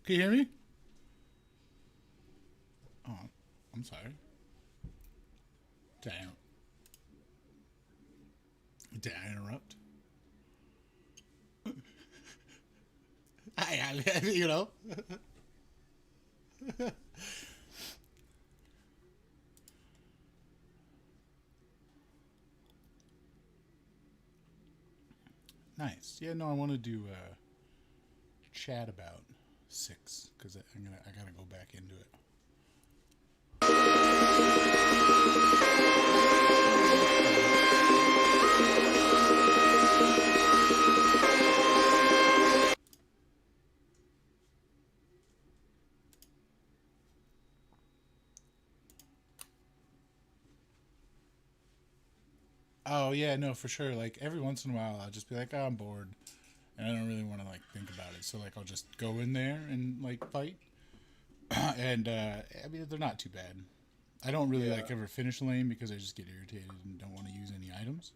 Can you hear me? Oh, I'm sorry. Did I interrupt? You know. Nice. Yeah, no, I want to do chat about 6 because I gotta go back into it. Oh yeah, no, for sure. Like every once in a while, I'll just be like, oh, I'm bored, and I don't really want to like think about it. So like, I'll just go in there and like fight, and I mean they're not too bad. I don't really like ever finish a lane because I just get irritated and don't want to use any items.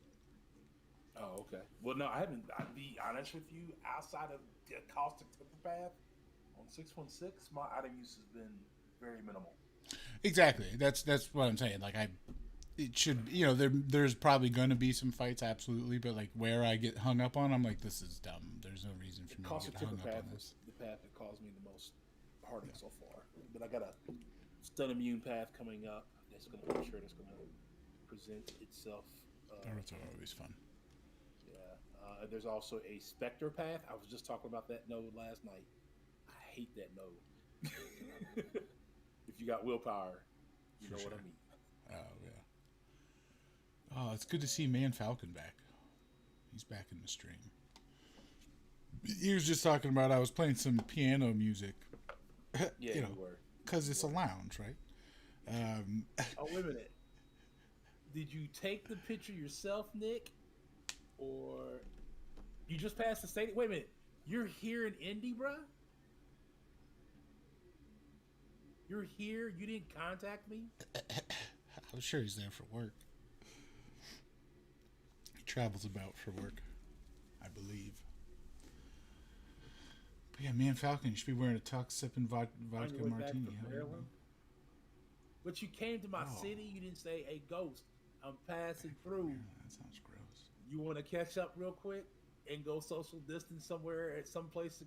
Oh, okay. Well, no, I haven't. I'll be honest with you. Outside of the caustic temper path on 616, my item use has been very minimal. Exactly. That's what I'm saying. Like it should, there's probably going to be some fights, absolutely, but like where I get hung up on, I'm like, this is dumb. There's no reason for me to get hung up on this. The path that caused me the most heartache so far. But I got a stun immune path coming up. That's going to make sure that's going to present itself. That's always fun. Yeah. There's also a specter path. I was just talking about that node last night. I hate that node. If you got willpower, you know what I mean. Oh yeah. Oh, it's good to see Man Falcon back. He's back in the stream. He was just talking about I was playing some piano music. Yeah, you were. Because it's a lounge, right? Oh, wait a minute. Did you take the picture yourself, Nick? Or you just passed the stadium? Wait a minute. You're here in Indy, bruh? You're here? You didn't contact me? I'm sure he's there for work. He travels about for work, I believe. But yeah, Man Falcon, you should be wearing a tux, sipping vodka martini. But you came to my city. You didn't say, "Hey, Ghost, I'm passing through." Yeah, that sounds gross. You want to catch up real quick and go social distance somewhere at some place?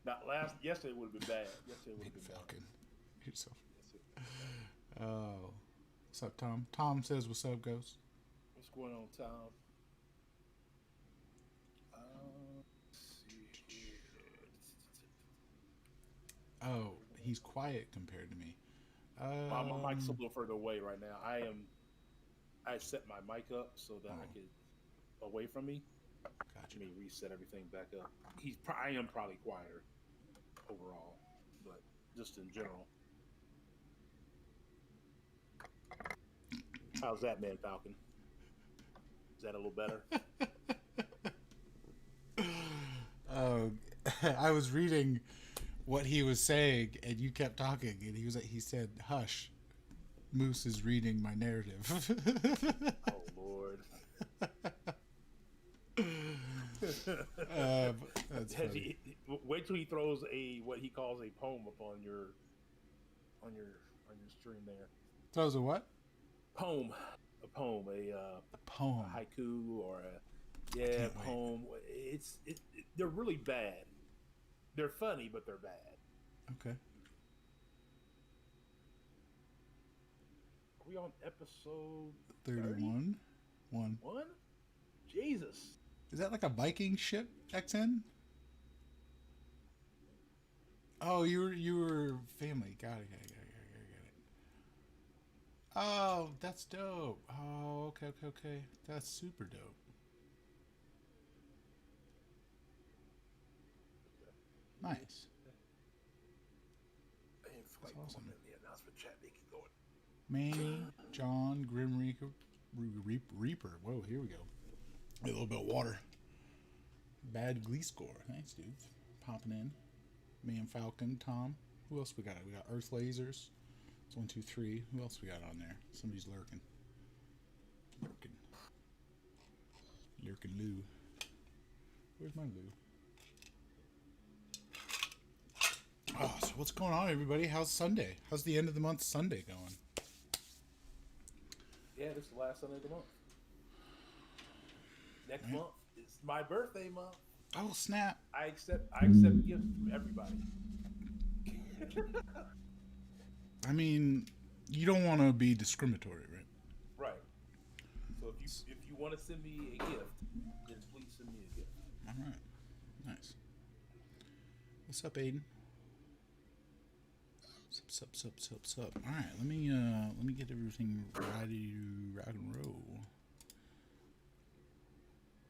Not yesterday would have been bad. Yesterday would have been Falcon. You're so. Oh, what's up, Tom? Tom says, "What's up, Ghost?" What's going on, Tom? Oh, he's quiet compared to me. My mic's a little further away right now. I set my mic up so that I could away from me. Gotcha. Let me reset everything back up. I am probably quieter overall, but just in general. How's that, Man Falcon? Is that a little better? I was reading what he was saying, and you kept talking, and he said, "Hush, Moose is reading my narrative." Oh Lord. That's funny. Wait till he throws what he calls a poem up on your stream there. Throws a what? A poem, a poem, a haiku or a poem. They're really bad. They're funny, but they're bad. Okay. Are we on episode 31. 1. 1? Jesus. Is that like a Viking ship, XN? Oh, you were family. Got it. Oh, that's dope. Oh, okay. That's super dope. Nice. That's awesome. The announcement chat, they keep going. Manny, John, Grim Reaper. Whoa, here we go. A little bit of water. Bad Glee score. Thanks, dude. Popping in. Man Falcon, Tom. Who else we got? We got Earth Lasers. It's 1, 2, 3. Who else we got on there? Somebody's lurking. Lurking Lou. Where's my Lou? Oh, so what's going on, everybody? How's Sunday? How's the end of the month Sunday going? Yeah, this is the last Sunday of the month. Next month is my birthday month. Oh, snap. I accept gifts from everybody. I mean, you don't want to be discriminatory, right? Right. So if you want to send me a gift, then please send me a gift. All right. Nice. What's up, Aiden? Sup. All right, let me get everything ready to rock and roll.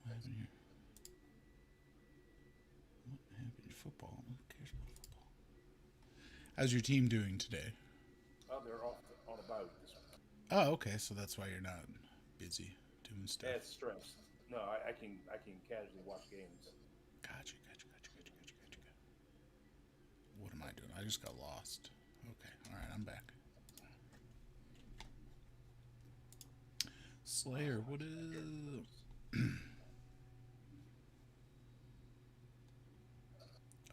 What happened here? What happened? Football. Who cares about football? How's your team doing today? Oh, they're off on a bye week this week. Oh, okay. So that's why you're not busy doing stuff. Yeah, it's stressed. No, I can casually watch games. Gotcha. What am I doing? I just got lost. Okay. All right, I'm back. Slayer, what is?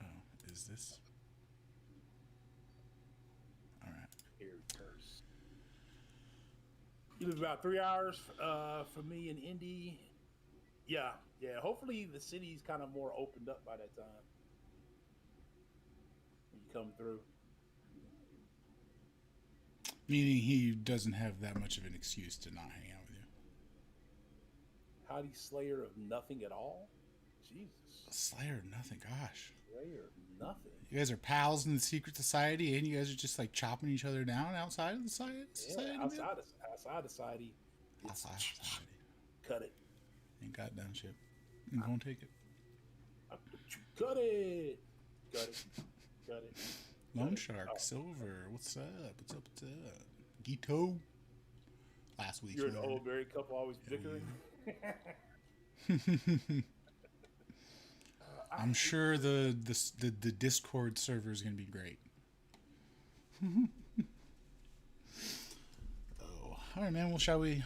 Oh, is this? All right. Here first. You live about 3 hours from me in Indy. Yeah. Hopefully the city's kind of more opened up by that time. When you come through. Meaning he doesn't have that much of an excuse to not hang out with you. Howdy Slayer of nothing at all? Jesus. Slayer of nothing, gosh. Slayer of nothing. You guys are pals in the secret society, and you guys are just like chopping each other down outside of the society. Yeah, outside society. Outside society. Cut it. Ain't goddamn shit. You won't take it. Cut it. Lone Shark, Silver, what's up? Gito. Last week's You're an old married couple always bickering. I'm sure the Discord server is gonna be great. Oh, all right, man. Well, shall we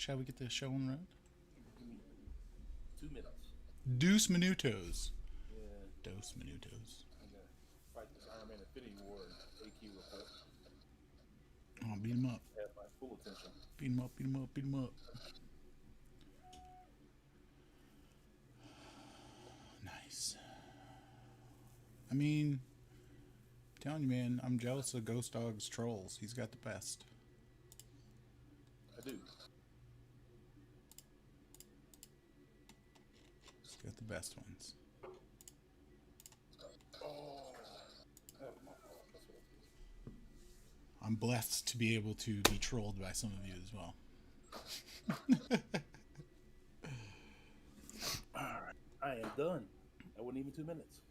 get the show on the road? 2 minutes. Deuce minutos. Yeah. Dos minutos. I'm gonna fight this Iron Man Infinity War and AQ real quick. Oh, beat him up. Have my full attention. Beat him up. Nice. I mean, I'm telling you, man, I'm jealous of GhostDog's trolls. He's got the best. I do. He's got the best ones. Oh, that was my fault. That's what it is. I'm blessed to be able to be trolled by some of you as well. Alright, I am done. That wasn't even 2 minutes.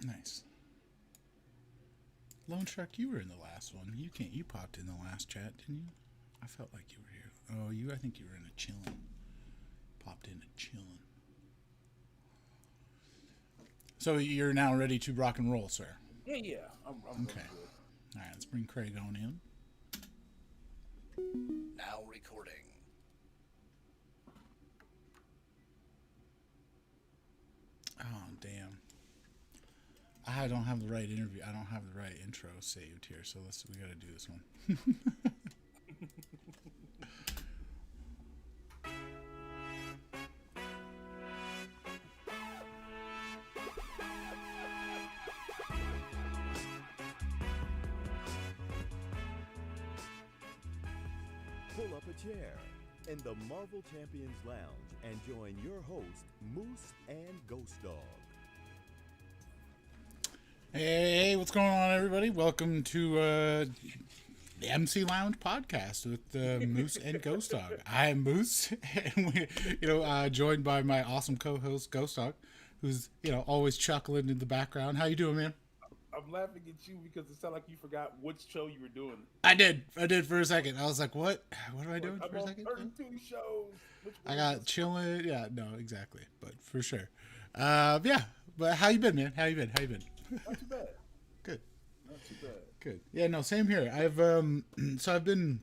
Nice. Lone Shark, you were in the last one. You popped in the last chat, didn't you? I felt like you were here. Oh, I think you were in a chillin'. Popped in a chillin'. So you're now ready to rock and roll, sir? Yeah. I'm okay. Good. All right, let's bring Craig on in. Now recording. Oh, damn. I don't have the right interview. I don't have the right intro saved here, so we got to do this one. pull up a chair in the Marvel Champions Lounge and join your host, Moose and GhostDog. Hey, what's going on, everybody? Welcome to the MC Lounge podcast with Moose and GhostDog. I am Moose, and we, joined by my awesome co-host GhostDog, who's always chuckling in the background. How you doing, man? I'm laughing at you because it sounded like you forgot which show you were doing. I did for a second. I was like, what? What am I doing for a second? 32 shows. I got chilling. Yeah, no, exactly. But for sure. Yeah. But how you been, man? How you been? Not too bad. Good. Not too bad. Good. Yeah, no, same here. I've been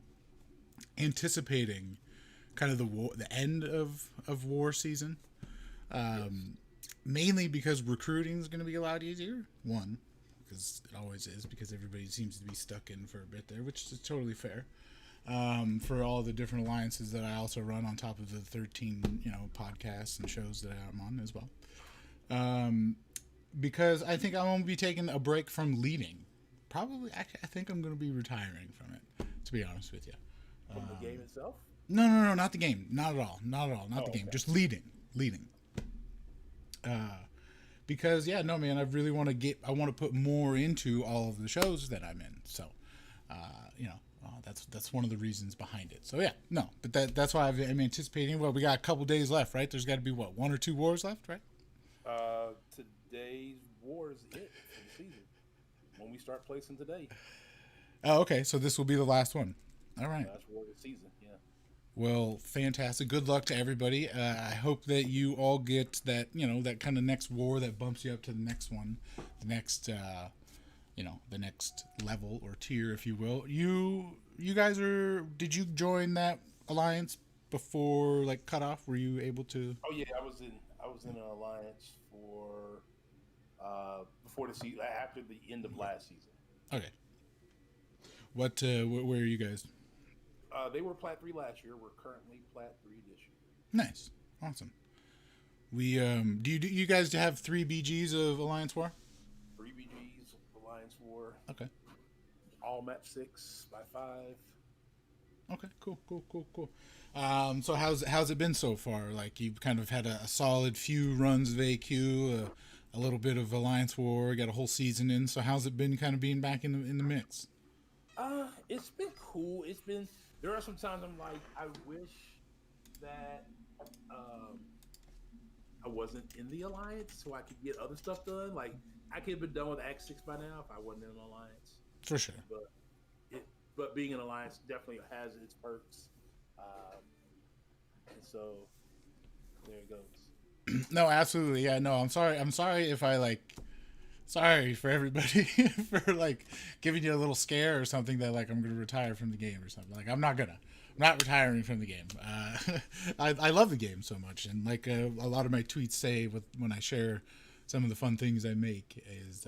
anticipating kind of the end of war season. Mainly because recruiting is going to be a lot easier. One, because it always is, because everybody seems to be stuck in for a bit there, which is totally fair. For all the different alliances that I also run on top of the 13, podcasts and shows that I'm on as well. Because I think I'm going to be taking a break from leading. Probably, actually, I think I'm going to be retiring from it, to be honest with you. From the game itself? No, not the game. Not at all. Not the game. Okay. Just leading. Because, yeah, no, man, I really want to put more into all of the shows that I'm in. So, that's one of the reasons behind it. So, yeah, no, but that's why I'm anticipating. Well, we got a couple days left, right? There's got to be, 1 or 2 wars left, right? Today's war is it for the season. When we start placing today. Oh, okay. So this will be the last one. All right. Last war of the season, yeah. Well, fantastic. Good luck to everybody. I hope that you all get that, that kind of next war that bumps you up to the next one, the next, the next level or tier, if you will. You guys did you join that alliance before cutoff? Were you able to? Oh yeah, I was in an alliance for before the season, after the end of last season. Okay. Where are you guys? They were Plat 3 last year. We're currently Plat 3 this year. Nice. Awesome. We do you guys have 3 BGs of Alliance War? 3 BGs of Alliance War. Okay. All map 6 by 5. Okay, cool. So how's it been so far? Like, you've kind of had a solid few runs of AQ, a little bit of Alliance War, got a whole season in. So how's it been kind of being back in the mix? It's been cool. There are some times I'm like, I wish that I wasn't in the alliance so I could get other stuff done. Like, I could have been done with Act 6 by now if I wasn't in an alliance. For sure. But being an alliance definitely has its perks. And so there it goes. No, absolutely. Yeah, no, I'm sorry if sorry for everybody for giving you a little scare or something that I'm going to retire from the game or something. I'm not retiring from the game. I love the game so much, and a lot of my tweets say when I share some of the fun things I make is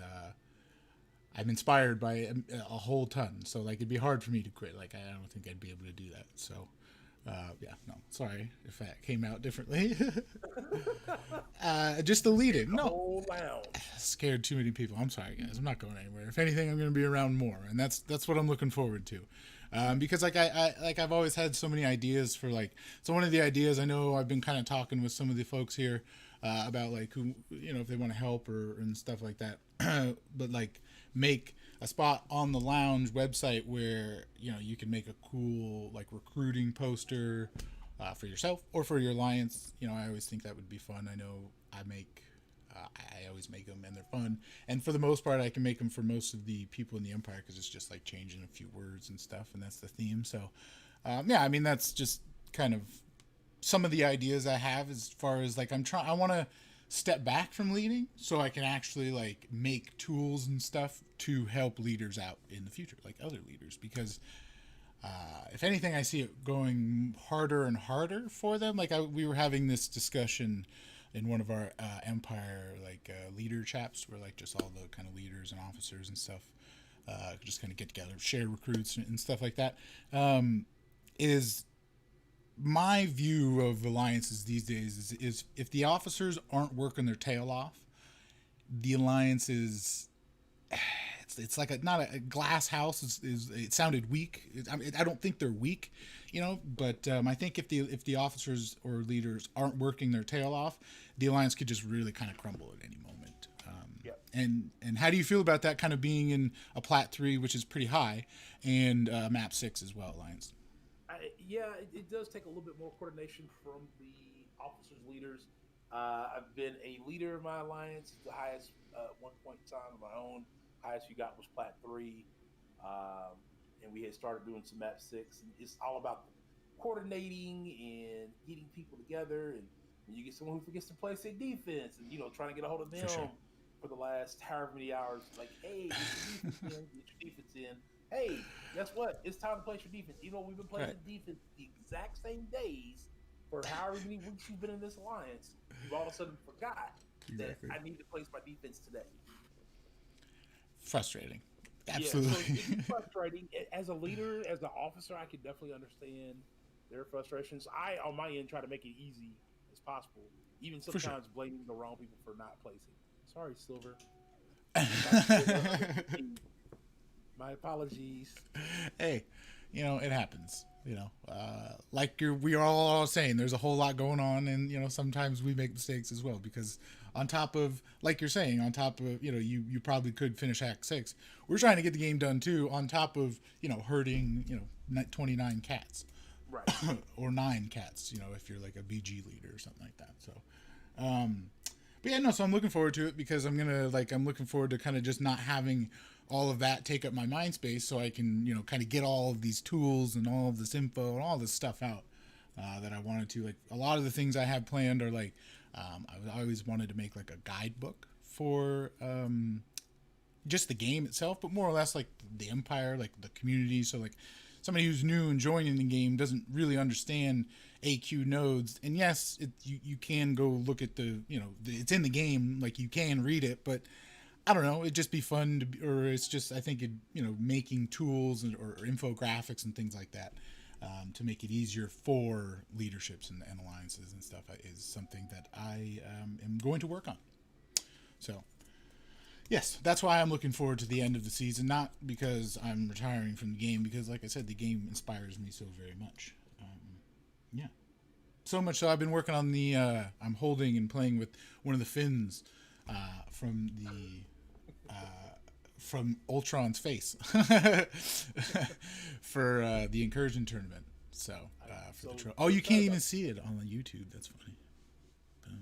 I'm inspired by a whole ton. So it'd be hard for me to quit. I don't think I'd be able to do that. So yeah, no, sorry if that came out differently. Just the leading. No, scared too many people. I'm sorry, guys. I'm not going anywhere. If anything, I'm going to be around more, and that's what I'm looking forward to. Because I've always had so many ideas for so one of the ideas I know I've been kind of talking with some of the folks here about who if they want to help and stuff like that, but make a spot on the lounge website where you can make a cool recruiting poster for yourself or for your alliance. I always think that would be fun. I know I always make them and they're fun, and for the most part I can make them for most of the people in the Empire because it's just changing a few words and stuff, and that's the theme. So yeah, I mean, that's just kind of some of the ideas I have as far as I want to step back from leading so I can actually make tools and stuff to help leaders out in the future, other leaders, because if anything, I see it going harder and harder for them. We were having this discussion in one of our Empire leader chaps where just all the kind of leaders and officers and stuff just kind of get together, share recruits and stuff like that. Is my view of alliances these days is if the officers aren't working their tail off, the alliance is it's like not a glass house. Is it sounded weak? I don't think they're weak, But I think if the officers or leaders aren't working their tail off, the alliance could just really kind of crumble at any moment. Yep. And how do you feel about that kind of being in a Plat 3, which is pretty high, and Map 6 as well, Alliance? It does take a little bit more coordination from the officers, leaders. I've been a leader of my alliance. The highest one point in time of my own. Highest we got was Plat 3. And we had started doing some Map 6. And it's all about coordinating and getting people together. And when you get someone who forgets to play, say, defense, and, trying to get a hold of them for the last however many hours, like, hey, get your defense in. Hey, guess what? It's time to play your defense. We've been playing the defense the exact same days for however many weeks you've been in this alliance. You've all of a sudden forgot that I need to place my defense today. Frustrating. Absolutely. Yeah, so it's frustrating. As a leader, as an officer, I can definitely understand their frustrations. I, on my end, try to make it easy as possible. Even sometimes blaming the wrong people for not placing. Sorry, Silver. My apologies. Hey, it happens. Like we are all saying, there's a whole lot going on, and sometimes we make mistakes as well, because on top of, like you're saying, on top of you probably could finish Act 6. We're trying to get the game done too, on top of herding 29 cats, right? Or 9 cats, if you're like a BG leader or something like that. So, but yeah, no. So I'm looking forward to it, because I'm looking forward to kind of just not having all of that take up my mind space, so I can, kind of get all of these tools and all of this info and all this stuff out that I wanted to. Like, a lot of the things I have planned are like, I always wanted to make like a guidebook for just the game itself, but more or less like the Empire, like the community. So like somebody who's new and joining the game doesn't really understand AQ nodes. And yes, you can go look at it's in the game, like you can read it, but I don't know, it'd just be fun I think making tools or infographics and things like that to make it easier for leaderships and alliances and stuff is something that I am going to work on. So, yes, that's why I'm looking forward to the end of the season, not because I'm retiring from the game, because like I said, the game inspires me so very much. Yeah. So much so I've been working on I'm holding and playing with one of the fins from Ultron's face for the incursion tournament. So you can't even see it on the YouTube. That's funny.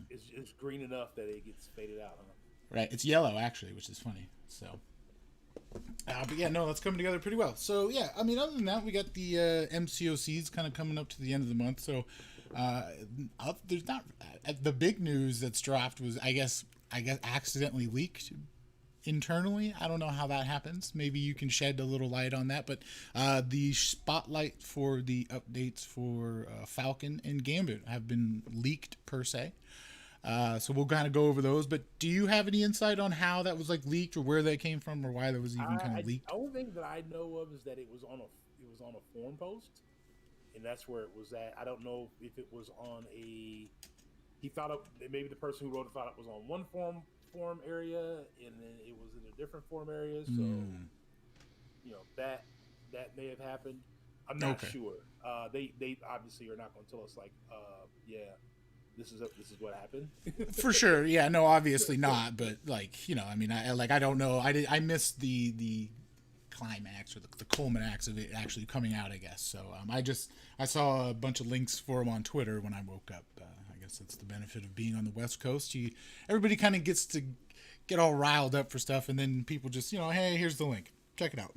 It's green enough that it gets faded out, huh? Right, it's yellow actually, which is funny. So, but yeah, no, that's coming together pretty well. So yeah, I mean, other than that, we got the MCoCs kind of coming up to the end of the month. So there's not the big news that's dropped was I guess accidentally leaked internally. I don't know how that happens. Maybe you can shed a little light on that. But the spotlight for the updates for Falcon and Gambit have been leaked per se. So we'll kind of go over those. But do you have any insight on how that was like leaked, or where that came from, or why that was even kind of leaked? The only thing that I know of is that it was on a forum post, and that's where it was at. I don't know if it was on maybe the person who wrote it thought it was on one forum area, and then it was in a different forum area. So, that may have happened. I'm not sure. They obviously are not going to tell us like, this is what happened. For sure. Yeah, no, obviously not. But like, I mean, I don't know. I missed the climax or the culminax of it actually coming out, I guess. So I saw a bunch of links for them on Twitter when I woke up. I guess that's the benefit of being on the West Coast. Everybody kind of gets to get all riled up for stuff, and then people just, hey, here's the link. Check it out.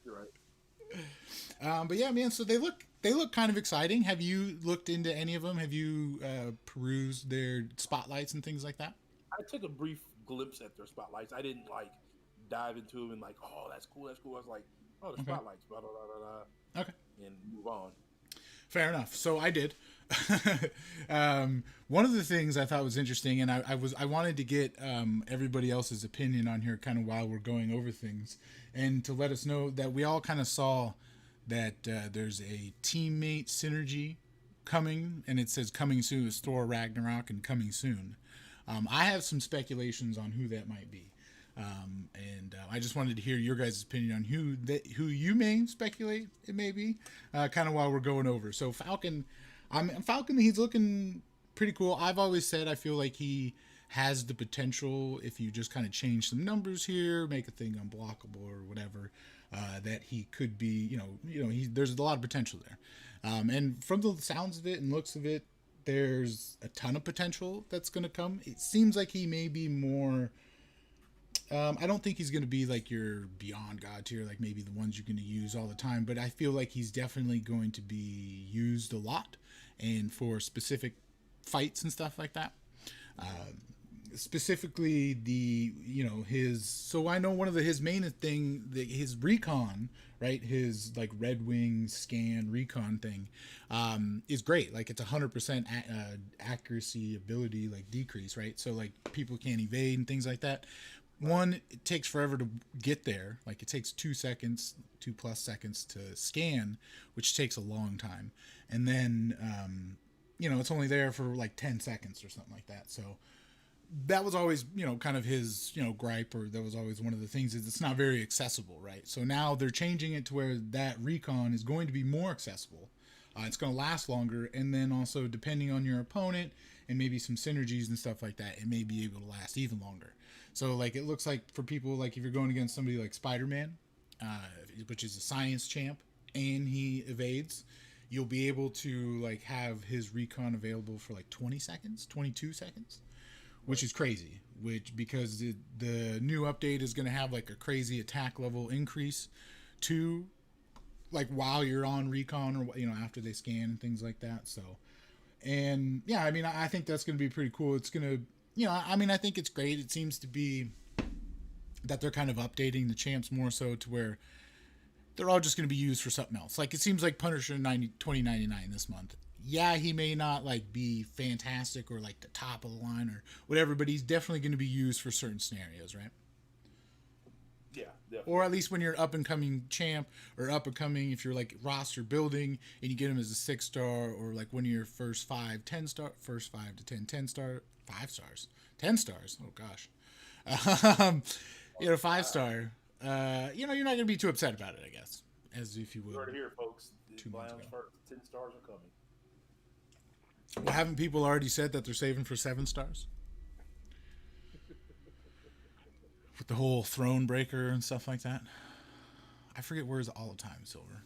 You're right. But yeah, man, so they look kind of exciting. Have you looked into any of them? Have you perused their spotlights and things like that? I took a brief glimpse at their spotlights. I didn't like dive into them and like, oh, that's cool. I was like, oh, the spotlights, blah, blah, blah, blah, blah. Okay. And move on. Fair enough. So I did. One of the things I thought was interesting, and I wanted to get everybody else's opinion on here kind of while we're going over things, and to let us know that we all kind of saw that there's a teammate synergy coming, and it says coming soon. It's Thor Ragnarok and coming soon. I have some speculations on who that might be. And I just wanted to hear your guys' opinion on who you may speculate it may be, kind of while we're going over. So Falcon, Falcon, he's looking pretty cool. I've always said I feel like he has the potential, if you just kind of change some numbers here, make a thing unblockable or whatever, that he could be, there's a lot of potential there. And from the sounds of it and looks of it, there's a ton of potential that's going to come. It seems like he may be more, I don't think he's going to be like your beyond God tier, like maybe the ones you're going to use all the time, but I feel like he's definitely going to be used a lot and for specific fights and stuff like that. Specifically so I know one of his main thing, his recon, right? His like Red Wing scan recon thing, is great. Like it's 100% accuracy ability, like decrease, right? So like people can't evade and things like that. One, it takes forever to get there. Like it takes 2 plus seconds to scan, which takes a long time. And then, it's only there for like 10 seconds or something like that. So that was always, kind of his, gripe, or that was always one of the things, is it's not very accessible, right? So now they're changing it to where that recon is going to be more accessible. It's going to last longer. And then also depending on your opponent and maybe some synergies and stuff like that, it may be able to last even longer. So like, it looks like for people, like if you're going against somebody like Spider-Man, which is a science champ, and he evades, you'll be able to like have his recon available for like 22 seconds, which is crazy, because the new update is going to have like a crazy attack level increase to like while you're on recon, or after they scan and things like that. So, and yeah, I mean, I think that's going to be pretty cool. It's going to, I think it's great. It seems to be that they're kind of updating the champs more so to where they're all just going to be used for something else. Like it seems like Punisher 2099 this month. Yeah, he may not like be fantastic or like the top of the line or whatever, but he's definitely going to be used for certain scenarios, right? Yeah, definitely. Or at least when you're up and coming champ, or up and coming, if you're like roster building and you get him as a 6-star, or like one of your first 5 to 10 stars. Oh gosh. 5-star. You're not going to be too upset about it, I guess, as if you would. You heard it here, folks. The 2 months ago. first 10 stars are coming. Well, haven't people already said that they're saving for 7 stars? With the whole throne breaker and stuff like that. I forget where's all the time, Silver.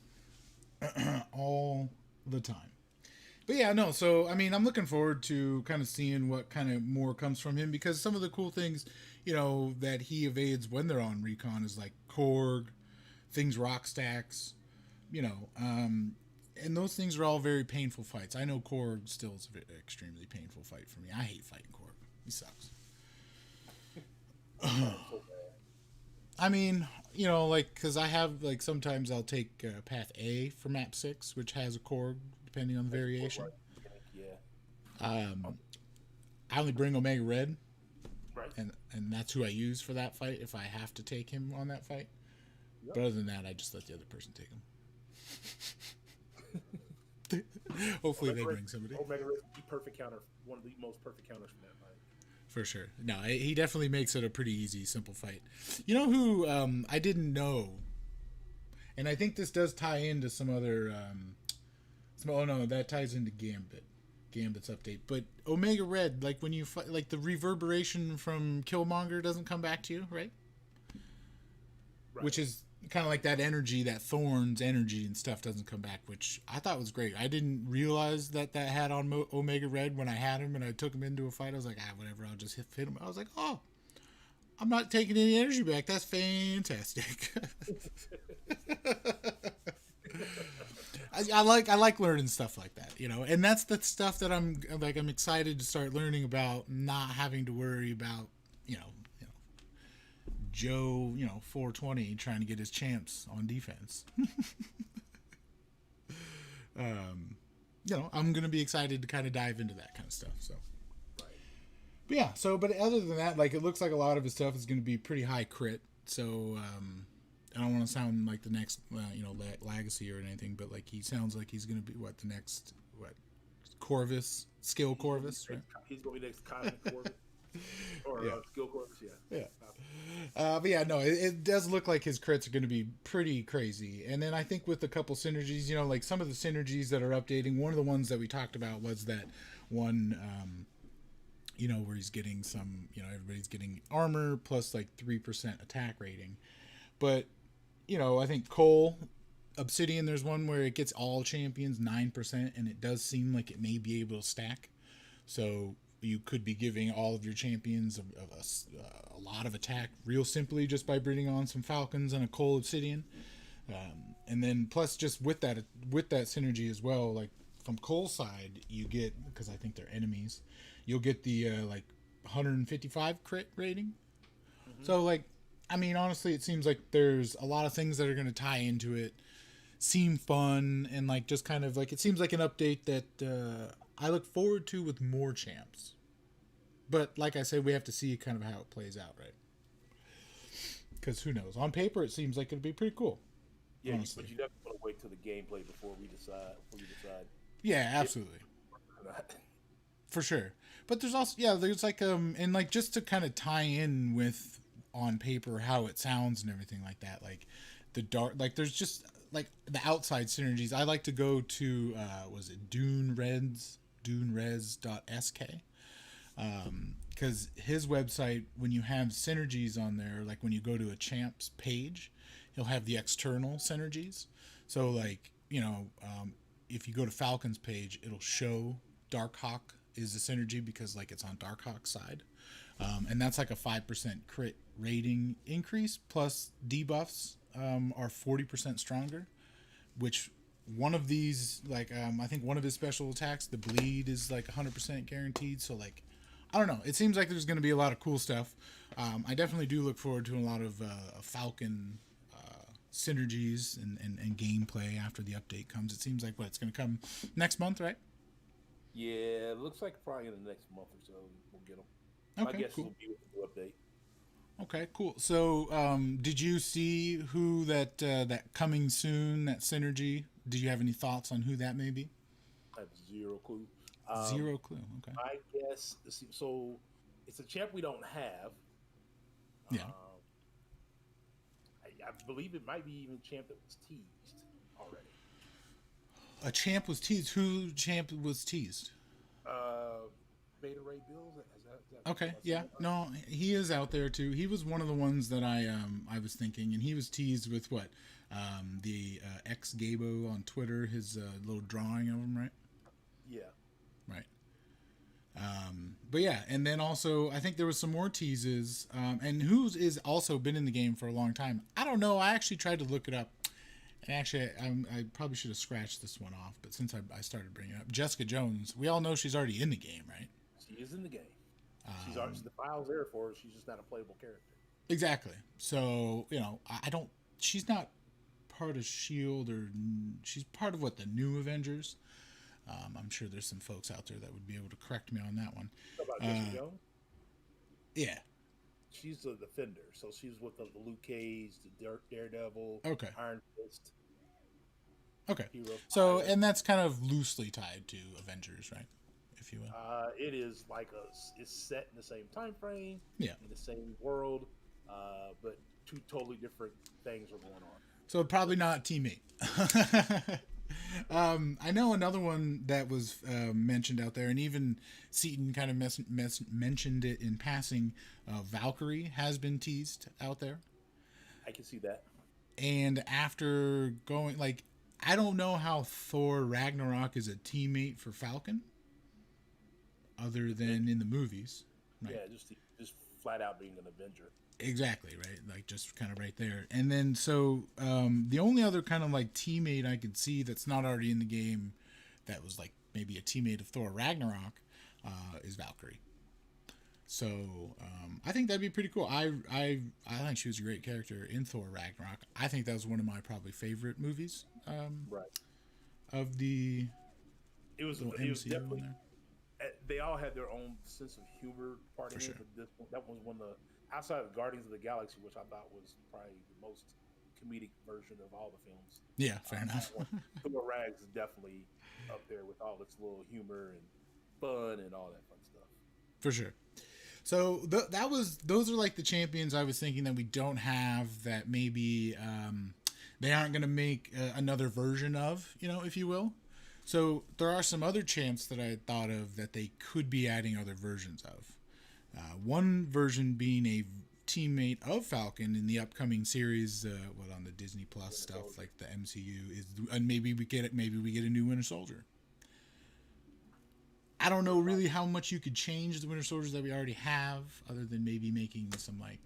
All the time. But yeah, no, so, I mean, I'm looking forward to kind of seeing what kind of more comes from him, because some of the cool things, that he evades when they're on recon is like Korg, things rock stacks, and those things are all very painful fights. I know Korg still is an extremely painful fight for me. I hate fighting Korg. He sucks. I mean, because I have, like, sometimes I'll take Path A for Map 6, which has a Korg, depending on the variation. Yeah. I only bring Omega Red, Right. and that's who I use for that fight if I have to take him on that fight. Yep. But other than that, I just let the other person take him. Hopefully they bring somebody. Omega Red, the perfect counter, one of the most perfect counters from that fight. For sure. No, he definitely makes it a pretty easy, simple fight. You know who I didn't know, and I think this does tie into some other. That ties into Gambit's update. But Omega Red, like when you fight, like the reverberation from Killmonger doesn't come back to you, right? Right. Which is kind of like that energy, that Thorn's energy and stuff doesn't come back, which I thought was great. I didn't realize that had on Omega Red when I had him and I took him into a fight. I was like, whatever, I'll just hit him. I was like, oh, I'm not taking any energy back. That's fantastic. I like learning stuff like that, and that's the stuff that I'm excited to start learning about, not having to worry about, Joe, 420 trying to get his champs on defense. I'm going to be excited to kind of dive into that kind of stuff. So, Right. But yeah. So, but other than that, like, it looks like a lot of his stuff is going to be pretty high crit. So, I don't want to sound like the next, Legacy or anything, but like he sounds like he's going to be the next Corvus, skill Corvus, right? He's going to be next Cosmic Corvus. Or Yeah. skill course, yeah. Yeah. But yeah, no, it does look like his crits are going to be pretty crazy. And then I think with a couple synergies, like some of the synergies that are updating, one of the ones that we talked about was that one, where he's getting some, everybody's getting armor plus like 3% attack rating. But, I think Cole, Obsidian, there's one where it gets all champions 9%, and it does seem like it may be able to stack. So you could be giving all of your champions a lot of attack real simply just by bringing on some Falcons and a Cole Obsidian. And then plus just with that synergy as well, like from Cole's side, you get, because I think they're enemies, you'll get the 155 crit rating. Mm-hmm. So like, I mean, honestly, it seems like there's a lot of things that are going to tie into it, seem fun, and like just kind of like, it seems like an update that I look forward to with more champs. But like I said, we have to see kind of how it plays out, right? Because who knows? On paper, it seems like it'd be pretty cool. Yeah, honestly. But you definitely want to wait till the gameplay before you decide. Yeah, absolutely. For sure. But there's also, there's like and like just to kind of tie in with on paper how it sounds and everything like that, like the dark, like there's just like the outside synergies. I like to go to was it DuneRes.sk, because his website, when you have synergies on there, like when you go to a champ's page, he'll have the external synergies. So like if you go to Falcon's page, it'll show Darkhawk is the synergy because like it's on Darkhawk's side, and that's like a 5% crit rating increase plus debuffs are 40% stronger, which one of these, like I think one of his special attacks, the bleed, is like 100% guaranteed. So like, I don't know, it seems like there's going to be a lot of cool stuff. I definitely do look forward to a lot of Falcon synergies and gameplay after the update comes. It seems like it's going to come next month, right? Yeah, it looks like probably in the next month or so we'll get them. Okay, I guess cool. it'll be with the new update. Okay, cool. So, did you see who that coming soon, that synergy? Did you have any thoughts on who that may be? I have zero clue. Zero clue. Okay. I guess so. It's a champ we don't have. Yeah. I believe it might be even a champ that was teased already. A champ was teased. Who champ was teased? Beta Ray Bills. Is that okay. Yeah. No, he is out there too. He was one of the ones that I was thinking, and he was teased with what? The ex Gabo on Twitter, his little drawing of him, right? Yeah. Right. But yeah, and then also I think there was some more teases, and who's is also been in the game for a long time. I don't know. I actually tried to look it up, and actually I probably should have scratched this one off. But since I started bringing it up, Jessica Jones, we all know she's already in the game, right? She is in the game. She's already, the file's there for her. She's just not a playable character. Exactly. So I don't. She's not part of Shield, or she's part of the new Avengers. I'm sure there's some folks out there that would be able to correct me on that one. About Jessica Jones? Yeah. She's a defender, so she's with the Luke Cage, the Daredevil, okay, Iron Fist. Okay. So, and that's kind of loosely tied to Avengers, right? If you will. It is like it's set in the same time frame, yeah, in the same world, but two totally different things are going on. So probably not teammate. I know another one that was mentioned out there, and even Seaton kind of mentioned it in passing. Valkyrie has been teased out there. I can see that. And after going, like, I don't know how Thor Ragnarok is a teammate for Falcon, other than in the movies. Right? Yeah, just flat out being an Avenger. Exactly, right? Like, just kind of right there. And then, so, the only other kind of, like, teammate I could see that's not already in the game that was, like, maybe a teammate of Thor Ragnarok is Valkyrie. So, I think that'd be pretty cool. I think she was a great character in Thor Ragnarok. I think that was one of my probably favorite movies right. of the MCU definitely there. They all had their own sense of humor part in it, but that was one of the, outside of Guardians of the Galaxy, which I thought was probably the most comedic version of all the films. Yeah, fair enough. Thor Rags is definitely up there with all its little humor and fun and all that fun stuff. For sure. So those are like the champions I was thinking that we don't have, that maybe they aren't going to make another version of, if you will. So there are some other champs that I had thought of that they could be adding other versions of. One version being a teammate of Falcon in the upcoming series, on the Disney Plus stuff, like the MCU is, and maybe we get a new Winter Soldier. I don't know really how much you could change the Winter Soldiers that we already have, other than maybe making some a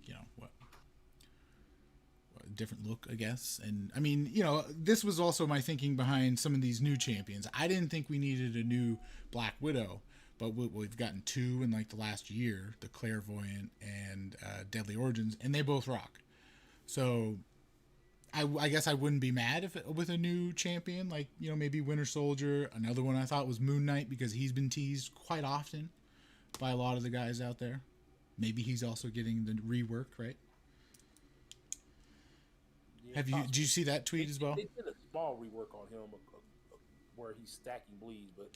different look, I guess. And I mean, this was also my thinking behind some of these new champions. I didn't think we needed a new Black Widow, but we've gotten two in like the last year, the Clairvoyant and Deadly Origins, and they both rock. So I guess I wouldn't be mad with a new champion, like, maybe Winter Soldier. Another one I thought was Moon Knight, because he's been teased quite often by a lot of the guys out there. Maybe he's also getting the rework, right? Yeah, did you see that tweet as well? They did a small rework on him where he's stacking bleeds, but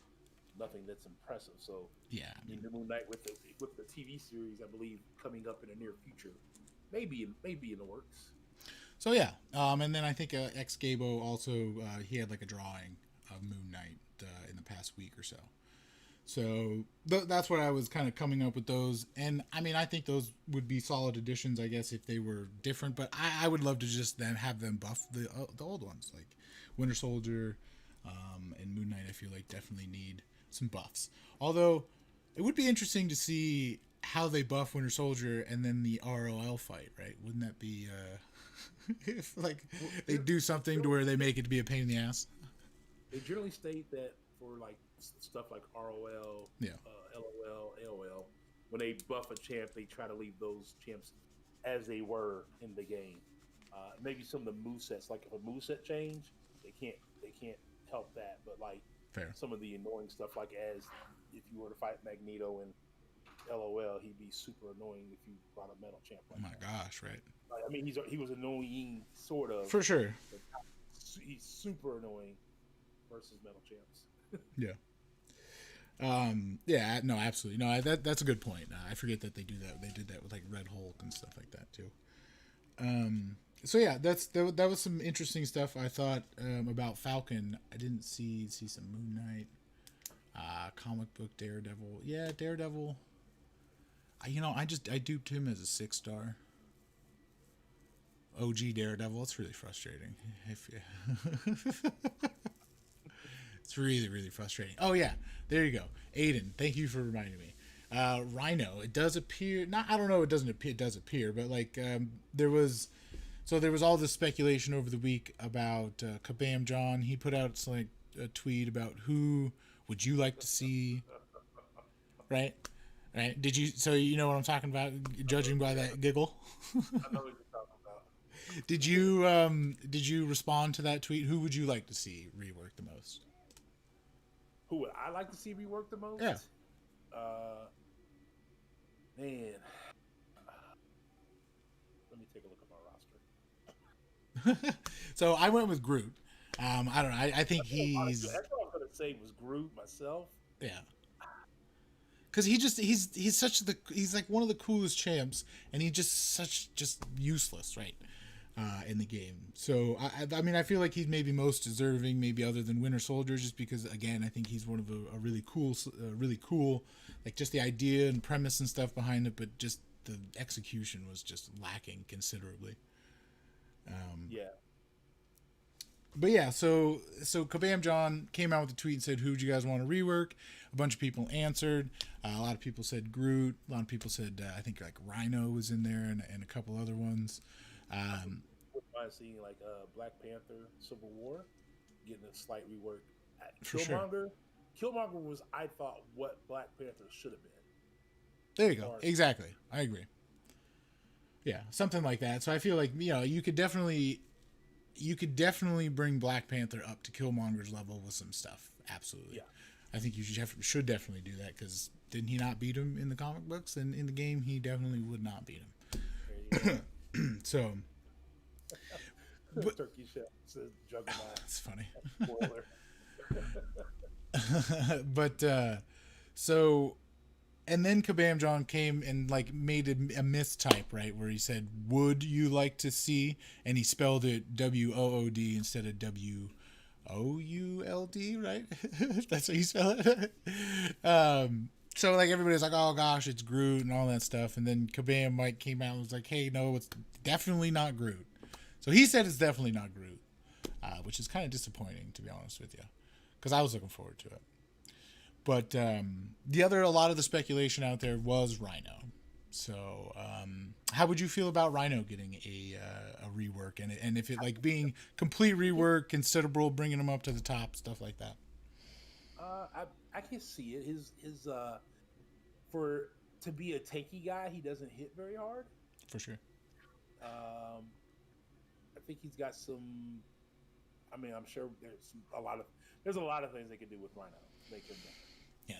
nothing that's impressive. So yeah, the Moon Knight with the TV series, I believe, coming up in the near future, maybe in the works. So yeah, and then I think Ex Gabo also he had like a drawing of Moon Knight in the past week or so. So that's what I was kind of coming up with those, and I mean I think those would be solid additions, I guess, if they were different. But I would love to just have them buff the old ones, like Winter Soldier and Moon Knight. I feel like definitely need some buffs. Although it would be interesting to see how they buff Winter Soldier and then the ROL fight, right? Wouldn't that be if they do something to where they make it to be a pain in the ass? They generally state that for like stuff like ROL, LOL, AOL, when they buff a champ, they try to leave those champs as they were in the game. Maybe some of the movesets, like if a moveset change, they can't help that. But like some of the annoying stuff, like as if you were to fight Magneto and LOL, he'd be super annoying if you brought a metal champ. Like that. Gosh, right? I mean, he was annoying, sort of. For sure. He's super annoying versus metal champs. Yeah. Yeah. No, absolutely. No, that's a good point. I forget that they do that. They did that with like Red Hulk and stuff like that too. So yeah, that was some interesting stuff. I thought about Falcon. I didn't see some Moon Knight, comic book Daredevil. Yeah, Daredevil. I duped him as a 6-star. OG Daredevil. It's really frustrating. It's really, really frustrating. Oh yeah, there you go. Aiden, thank you for reminding me. Rhino. It does appear. I don't know. It doesn't appear. It does appear, but like there was all this speculation over the week about Kabam John. He put out like a tweet about who would you like to see, right? Right? Did you? So you know what I'm talking about, judging by that giggle. I know what you're talking about. Did you respond to that tweet? Who would you like to see rework the most? Who would I like to see rework the most? Yeah. Man. Let me take a look at my roster. So I went with Groot. I don't know. I think he's. That's what I was gonna say was Groot myself. Yeah. Because he's like one of the coolest champs, and he's just useless, right? In the game. So I mean I feel like he's maybe most deserving, maybe other than Winter Soldier, just because again I think he's one of a really cool, like just the idea and premise and stuff behind it, but just the execution was just lacking considerably. Yeah. But yeah, so Kabam John came out with a tweet and said, "Who do you guys want to rework?" A bunch of people answered. A lot of people said Groot. A lot of people said I think like Rhino was in there and a couple other ones. Wouldn't mind seeing like Black Panther, Civil War, getting a slight rework. For Killmonger, sure. Killmonger was, I thought, what Black Panther should have been. There you go. Exactly. I agree. Yeah, something like that. So I feel like you could definitely bring Black Panther up to Killmonger's level with some stuff. Absolutely. Yeah. I think you should definitely do that, because didn't he not beat him in the comic books, and in the game he definitely would not beat him. So, Turkey Chef says Juggernaut. That's funny. Spoiler. But so And then Kabam John came and like made a mistype, right, where he said, "Would you like to see?" And he spelled it WOOD instead of WOULD, right? That's how you spell it. So like everybody's like, "Oh gosh, it's Groot" and all that stuff. And then Kabam Mike came out and was like, "Hey, no, it's definitely not Groot." So he said it's definitely not Groot, which is kind of disappointing, to be honest with you, because I was looking forward to it. But a lot of the speculation out there was Rhino. So how would you feel about Rhino getting a rework, and if it like being complete rework, considerable, bringing him up to the top, stuff like that? I can see it. His for to be a tanky guy, he doesn't hit very hard. For sure. I think he's got some. I mean, I'm sure there's a lot of things they could do with Rhino. They could. Yeah.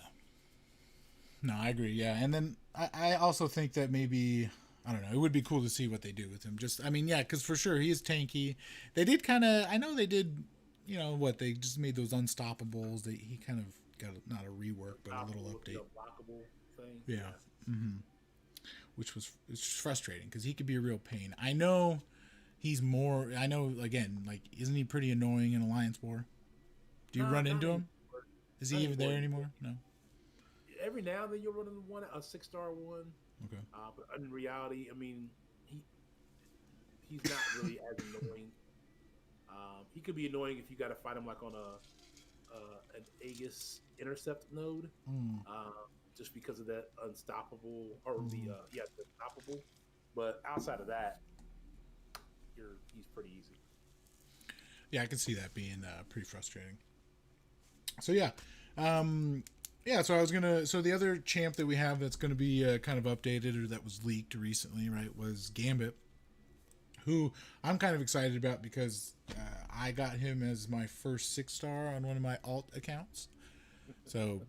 No, I agree. Yeah, and then I also think that maybe, I don't know, it would be cool to see what they do with him. Just, I mean, yeah, because for sure he is tanky. They did kind of, I know they did, they just made those unstoppables. He kind of got not a rework, but a little update. Blockable thing. Yeah. Mm-hmm. It's frustrating because he could be a real pain. I know again, like, isn't he pretty annoying in Alliance War? Do you run into him? Is he even there anymore? No. Every now and then you'll run into a 6-star one. Okay. But in reality, I mean, he's not really as annoying. He could be annoying if you got to fight him like on an Aegis intercept node, just because of that unstoppable the unstoppable. But outside of that, he's pretty easy. Yeah, I can see that being pretty frustrating. So yeah, So the other champ that we have that's gonna be kind of updated, or that was leaked recently, right, was Gambit, who I'm kind of excited about because I got him as my first 6-star on one of my alt accounts. So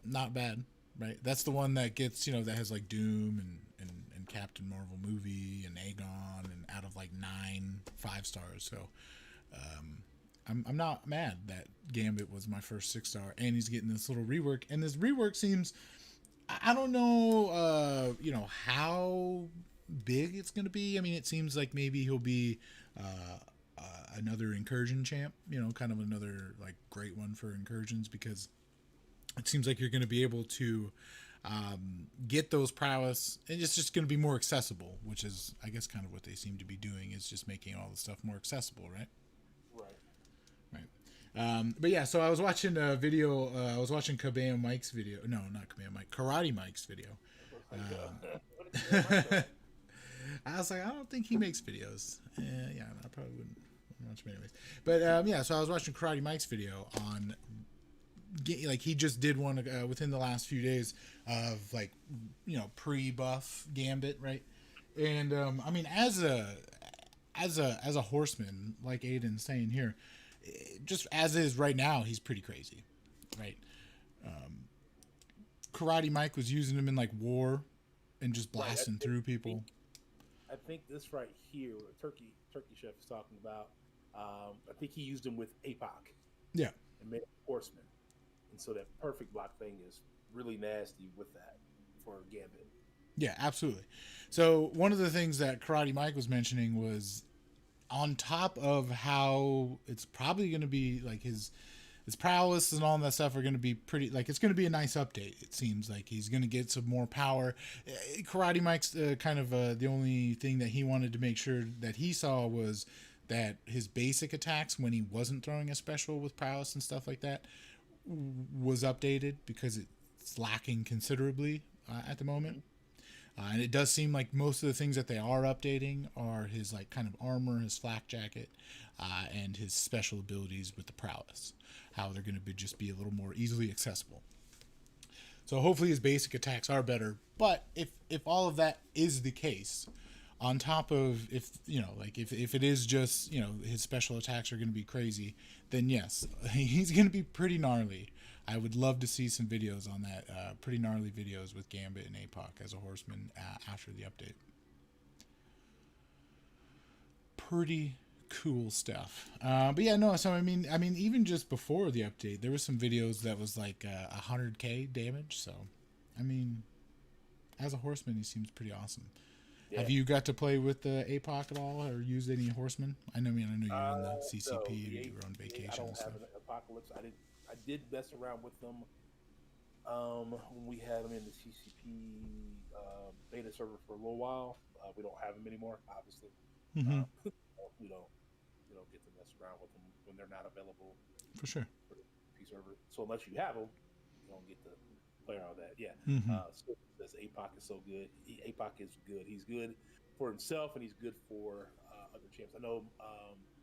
not bad, right? That's the one that gets, that has like Doom and Captain Marvel movie and Aegon, and out of like 9 5-stars. So I'm not mad that Gambit was my first 6-star, and he's getting this little rework. And this rework seems, I don't know, how big it's going to be. I mean, it seems like maybe he'll be another incursion champ, kind of another like great one for incursions, because it seems like you're going to be able to get those prowess, and it's just going to be more accessible, which is, I guess, kind of what they seem to be doing, is just making all the stuff more accessible, right? But yeah, so I was watching a video. I was watching Kabam Mike's video. No, not Kabam Mike. Karate Mike's video. I was like, I don't think he makes videos. Yeah, I probably wouldn't watch him anyways. But yeah, so I was watching Karate Mike's video on, like, he just did one within the last few days of like, pre-buff Gambit, right? And I mean, as a horseman, like Aiden's saying here, just as is right now, he's pretty crazy, right? Karate Mike was using him in like war and just blasting through people. I think this right here, what Turkey Chef is talking about, I think he used him with APOC. Yeah. And made him a horseman. And so that perfect block thing is really nasty with that for Gambit. Yeah, absolutely. So one of the things that Karate Mike was mentioning was, on top of how it's probably going to be like his prowess and all that stuff are going to be pretty, like, it's going to be a nice update. It seems like he's going to get some more power. Karate Mike's kind of the only thing that he wanted to make sure that he saw was that his basic attacks, when he wasn't throwing a special with prowess and stuff like that, was updated, because it's lacking considerably at the moment. And it does seem like most of the things that they are updating are his like kind of armor, his flak jacket, and his special abilities with the prowess. How they're going to just be a little more easily accessible. So hopefully his basic attacks are better. But if all of that is the case, on top of if it is just, his special attacks are going to be crazy, then yes, he's going to be pretty gnarly. I would love to see some videos on that, pretty gnarly videos with Gambit and APOC as a horseman after the update. Pretty cool stuff. But yeah, no. So I mean, even just before the update, there was some videos that was like 100k damage. So I mean, as a horseman, he seems pretty awesome. Yeah. Have you got to play with the APOC at all, or used any horsemen? I know you're in the CCP, No, you were on vacation I don't and stuff. have an Apocalypse. I did mess around with them when we had them in the CCP beta server for a little while. We don't have them anymore, obviously. Mm-hmm. We don't get to mess around with them when they're not available For sure. for the CCP server. So unless you have them, you don't get to play around with that. Yeah. Mm-hmm. Says APOC is so good. APOC is good. He's good for himself, and he's good for other champs. I know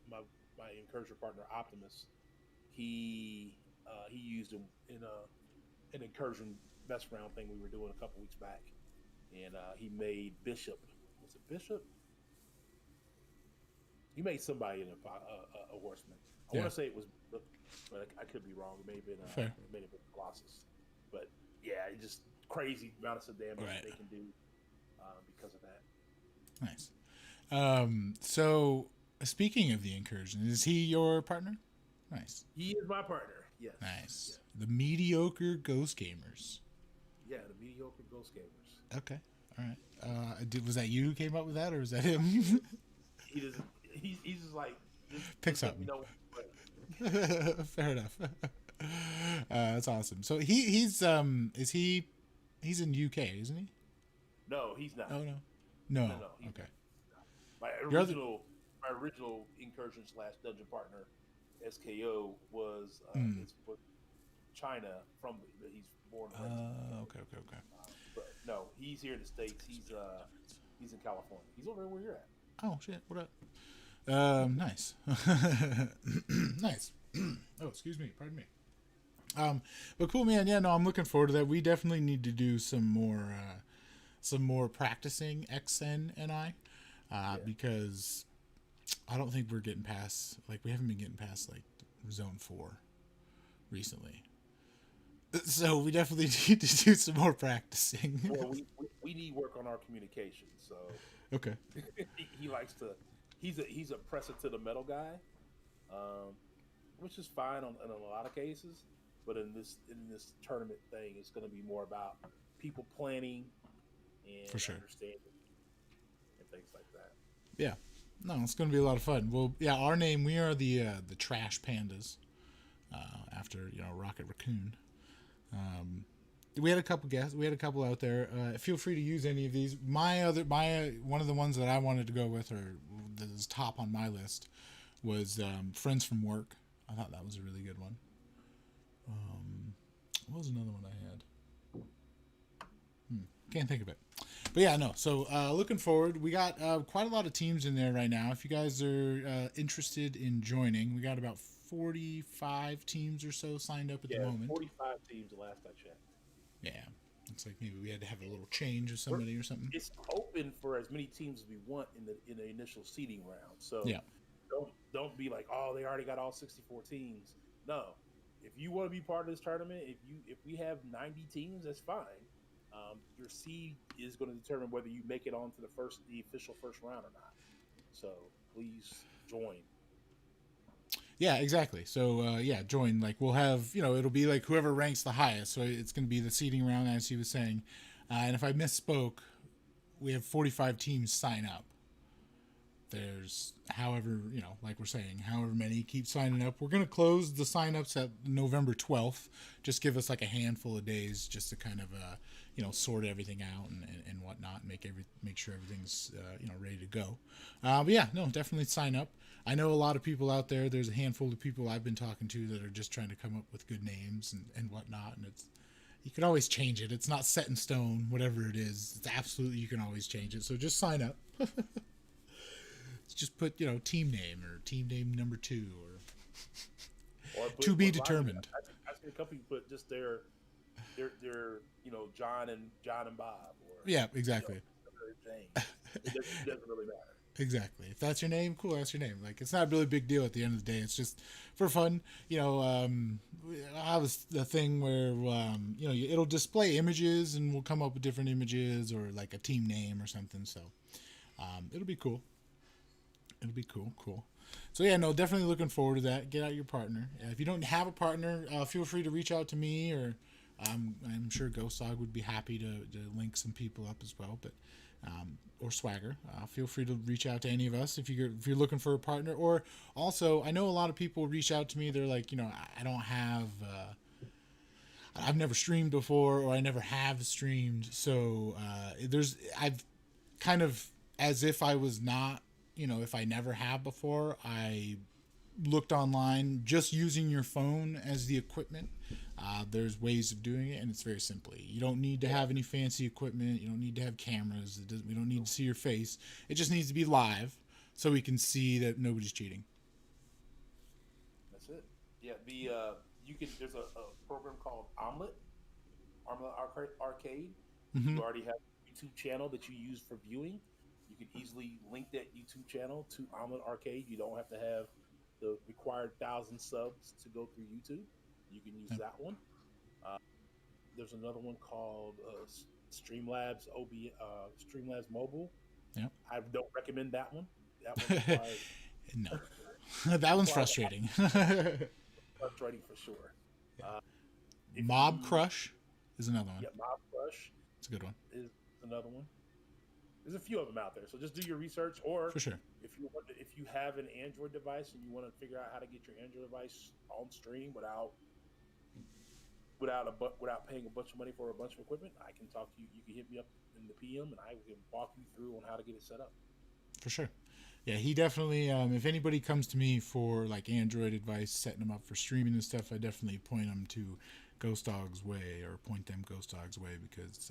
my incursion partner Optimus. He used him in an incursion mess round thing we were doing a couple weeks back, and he made Bishop. Was it Bishop? He made somebody in a horseman. I want to say it was, but I could be wrong. It may have been Colossus. But yeah, it's just crazy amounts of damage they can do because of that. Nice. So speaking of the incursion, is he your partner? Nice. He is my partner. Yes. Nice. Yeah. The mediocre ghost gamers. Yeah, the mediocre ghost gamers. Okay. All right. Was that you who came up with that, or was that him? He doesn't. He's just like picks up. Fair enough. That's awesome. So he's in UK, isn't he? No, he's not. Oh no. Okay. My original incursion / dungeon partner, SKO, was China but he's born. Okay. But no, he's here in the States. He's in California. He's over where you're at. Oh shit! What up? Nice. Nice. Oh, excuse me. Pardon me. But cool, man. Yeah, no, I'm looking forward to that. We definitely need to do some more practicing XN and I, because I don't think we're getting past, we haven't been getting past zone 4 recently. So we definitely need to do some more practicing. Well, we need work on our communication. So okay. He likes to. He's a press it to the metal guy, which is fine in a lot of cases. But in this tournament thing, it's going to be more about people planning and for sure understanding and things like that. Yeah, no, it's going to be a lot of fun. Well, yeah, our name, we are the Trash Pandas, after Rocket Raccoon. We had a couple guests. We had a couple out there. Feel free to use any of these. My one of the ones that I wanted to go with, or that is top on my list, was Friends from Work. I thought that was a really good one. What was another one I had? Can't think of it. But yeah, no. So looking forward. We got quite a lot of teams in there right now. If you guys are interested in joining, we got about 45 teams or so signed up at the moment. 45 teams the last I checked. Yeah. Looks like maybe we had to have a little change of somebody or something. It's open for as many teams as we want in the initial seeding round. So yeah. Don't be like, oh, they already got all 64 teams. No. If you want to be part of this tournament, if we have 90 teams, that's fine. Your seed is going to determine whether you make it onto the official first round or not. So please join. Yeah, exactly. So join. We'll have, it'll be whoever ranks the highest. So it's going to be the seeding round, as he was saying. And if I misspoke, we have 45 teams sign up. There's however many keep signing up. We're going to close the sign-ups at November 12th. Just give us a handful of days just to kind of, sort everything out and whatnot, make sure everything's, ready to go. But yeah, no, definitely sign up. I know a lot of people out there. There's a handful of people I've been talking to that are just trying to come up with good names and whatnot. And you can always change it. It's not set in stone, whatever it is. It's absolutely, you can always change it. So just sign up. Just put, team name or team name number 2 or to be determined. I've seen a couple people put just their John and Bob. Or, yeah, exactly. It doesn't really matter. Exactly. If that's your name, cool, that's your name. It's not a really big deal at the end of the day. It's just for fun. I have the thing where, it'll display images and we'll come up with different images or a team name or something. So it'll be cool. It'll be cool. So yeah, no, definitely looking forward to that. Get out your partner. If you don't have a partner, feel free to reach out to me or I'm sure GhostDog would be happy to link some people up as well, but or Swagger. Feel free to reach out to any of us if you're looking for a partner. Or also, I know a lot of people reach out to me. They're like, I don't have. I've never streamed before, or I never have streamed. So I've kind of, as if I was not, if I never have before, I looked online just using your phone as the equipment. There's ways of doing it, and it's very simply. You don't need to have any fancy equipment. You don't need to have cameras. We don't need to see your face. It just needs to be live so we can see that nobody's cheating. That's it. Yeah, there's a program called Omelet Arcade. Mm-hmm. You already have a YouTube channel that you use for viewing. You can easily link that YouTube channel to Omelet Arcade. You don't have to have the required 1,000 subs to go through YouTube. You can use that one. There's another one called Streamlabs Streamlabs Mobile. Yep. I don't recommend that one. That one requires, no, that one's frustrating. frustrating for sure. Mob Crush is another one. Yeah, Mob Crush. It's a good one. Is another one. There's a few of them out there, so just do your research. Or for sure, if you have an Android device and you want to figure out how to get your Android device on stream without paying a bunch of money for a bunch of equipment, I can talk to you. You can hit me up in the PM, and I can walk you through on how to get it set up. For sure. Yeah, he definitely. If anybody comes to me for like Android advice, setting them up for streaming and stuff, I definitely point them to GhostDog's way, or point them GhostDog's way, because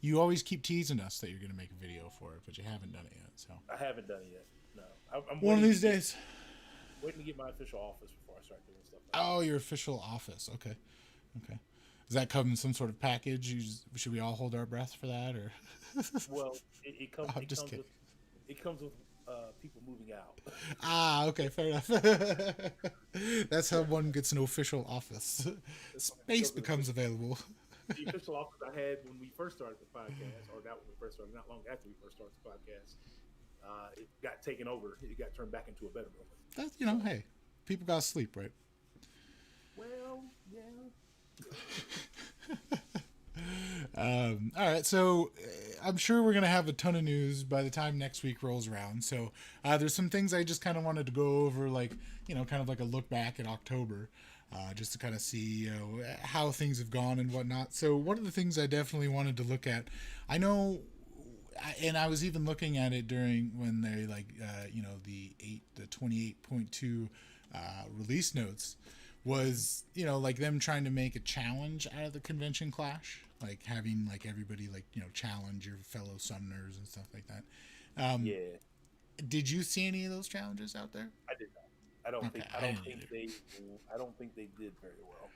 you always keep teasing us that you're going to make a video for it, but you haven't done it yet. So I haven't done it yet. No, I'm one of these days. Waiting to get my official office before I start doing stuff. Like Oh, your official office. Okay. Does that come in some sort of package? Should we all hold our breath for that, or? Well, it comes. I'm just kidding. It comes with people moving out. Okay, fair enough. That's how one gets an official office. Space becomes available. The official office I had when we first started the podcast, or not when we first started, not long after we first started the podcast, it got taken over. It got turned back into a bedroom. That's, hey, people gotta sleep, right? Well, yeah. All right, so I'm sure we're gonna have a ton of news by the time next week rolls around. So there's some things I just kind of wanted to go over, like kind of like a look back at October, just to kind of see how things have gone and whatnot. So one of the things I definitely wanted to look at, I know, and I was even looking at it during when they the 28.2 release notes, was like them trying to make a challenge out of the convention clash, like having like everybody challenge your fellow summoners and stuff like that. Yeah. Did you see any of those challenges out there? I did not. I don't think they did very well.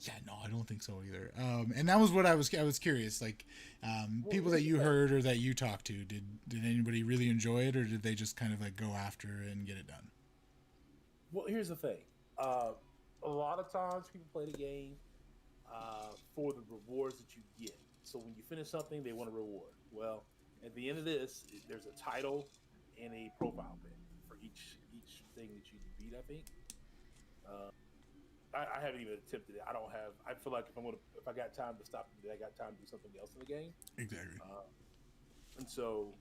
Yeah, no, I don't think so either. And that was what I was curious. Like, people that you heard or that you talked to, did anybody really enjoy it, or did they just kind of like go after and get it done? Well, here's the thing. A lot of times people play the game for the rewards that you get. So when you finish something, they want a reward. Well, at the end of this, there's a title and a profile pic for each thing that you beat, I think. I haven't even attempted it. I feel like if I got time to stop, I got time to do something else in the game. Exactly. And so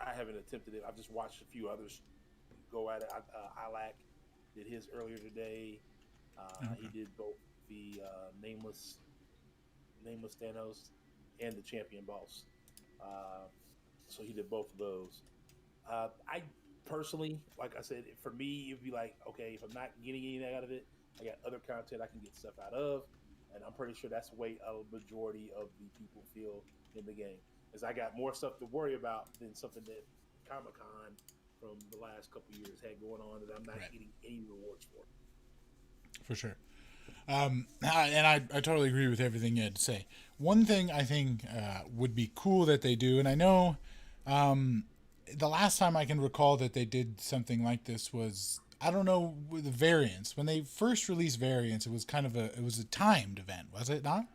I haven't attempted it. I've just watched a few others go at it. Ilac did his earlier today. Okay. He did both the nameless Thanos and the champion boss. So he did both of those. I personally, like I said, for me, it'd be like, okay, if I'm not getting anything out of it, I got other content I can get stuff out of, and I'm pretty sure that's the way a majority of the people feel in the game. Is I got more stuff to worry about than something that Comic-Con from the last couple years had going on that I'm not getting any rewards for. For sure. And I totally agree with everything you had to say. One thing I think would be cool that they do, and I know the last time I can recall that they did something like this was, I don't know, with the variants. When they first released variants, it was kind of a timed event, was it not?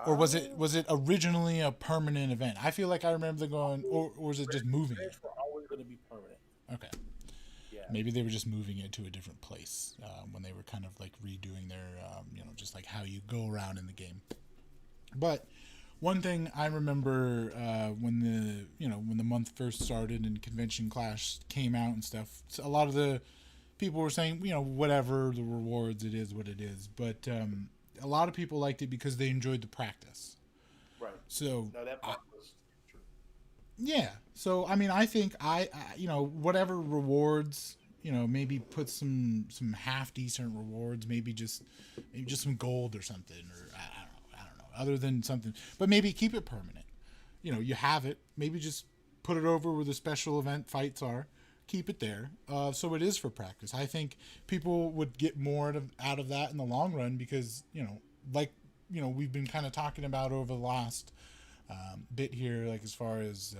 Or was it originally a permanent event? I feel like I remember them going, or was it just moving? Variants were always going to be permanent. Okay. Yeah. Maybe they were just moving it to a different place when they were kind of like redoing their, just like how you go around in the game. But one thing I remember when the month first started and Convention Clash came out and stuff, a lot of the people were saying, whatever the rewards, it is what it is. But a lot of people liked it because they enjoyed the practice. Right. So no, that part was true. yeah. So I mean, I think I whatever rewards, maybe put some half decent rewards, maybe just some gold or something, or I don't know, other than something, but maybe keep it permanent. You have it, maybe just put it over where the special event fights are, keep it there, so it is for practice. I think people would get more out of that in the long run because we've been kind of talking about over the last bit here, like as far as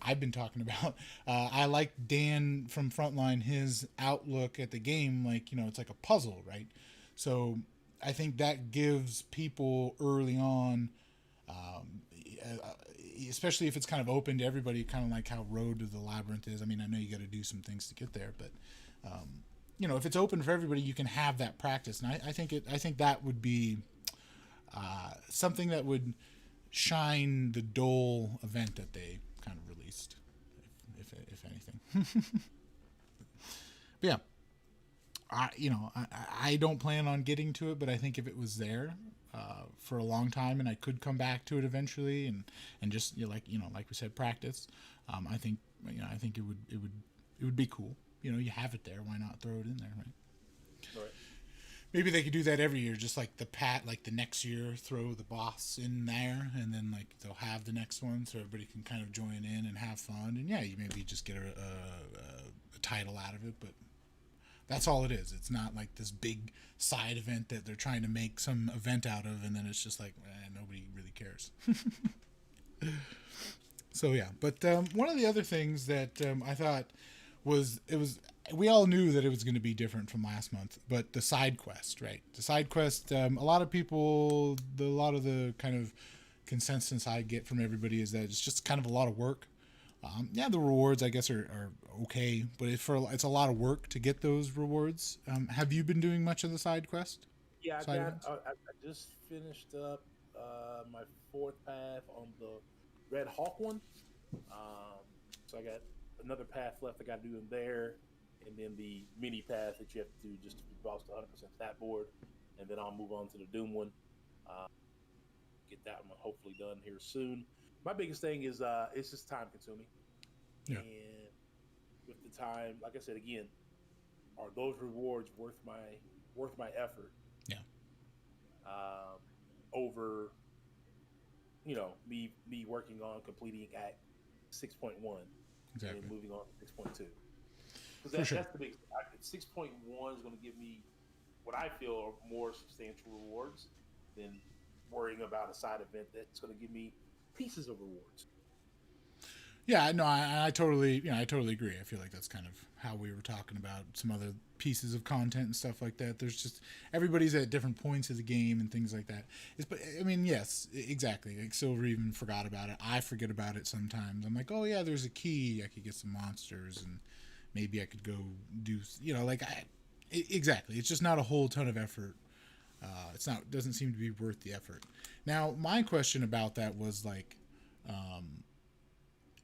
I've been talking about. I like Dan from Frontline, his outlook at the game, it's like a puzzle, right? So I think that gives people early on, especially if it's kind of open to everybody, kind of like how Road to the Labyrinth is. I mean, I know you got to do some things to get there, but if it's open for everybody, you can have that practice, and I think that would be something that would shine the Dole event that they kind of released, if anything. But yeah, I don't plan on getting to it, but I think if it was there for a long time and I could come back to it eventually and just like we said, practice, I think it would be cool. You have it there, why not throw it in there, right? Right. Maybe they could do that every year, just like the next year, throw the boss in there, and then they'll have the next one, so everybody can kind of join in and have fun. And yeah, you maybe just get a title out of it, but that's all it is. It's not like this big side event that they're trying to make some event out of, and then it's just like nobody really cares. So yeah, but one of the other things that I thought was we all knew that it was going to be different from last month, but the side quest, right? The side quest, a lot of the kind of consensus I get from everybody is that it's just kind of a lot of work. The rewards, I guess, are okay, but it's a lot of work to get those rewards. Have you been doing much of the side quest? Yeah, I just finished up my fourth path on the Red Hawk one. So I got another path left I got to do in there, and then the mini path that you have to do just to be boss to 100% stat board, and then I'll move on to the Doom one. Get that one hopefully done here soon. My biggest thing is it's just time consuming. Yeah. And with the time, like I said again, are those rewards worth my effort? Yeah. Over me working on completing Act 6.1 Exactly. and moving on to 6.2. Because For sure. that's the big 6.1 is going to give me what I feel are more substantial rewards than worrying about a side event that's going to give me pieces of rewards. Yeah, no, I totally agree. I feel like that's kind of how we were talking about some other pieces of content and stuff like that. There's just everybody's at different points of the game and things like that. But I mean, yes, exactly. Like Silver even forgot about it. I forget about it sometimes. I'm like, oh yeah, there's a key. I could get some monsters and maybe I could go do. Exactly. It's just not a whole ton of effort. It doesn't seem to be worth the effort. Now, my question about that was like,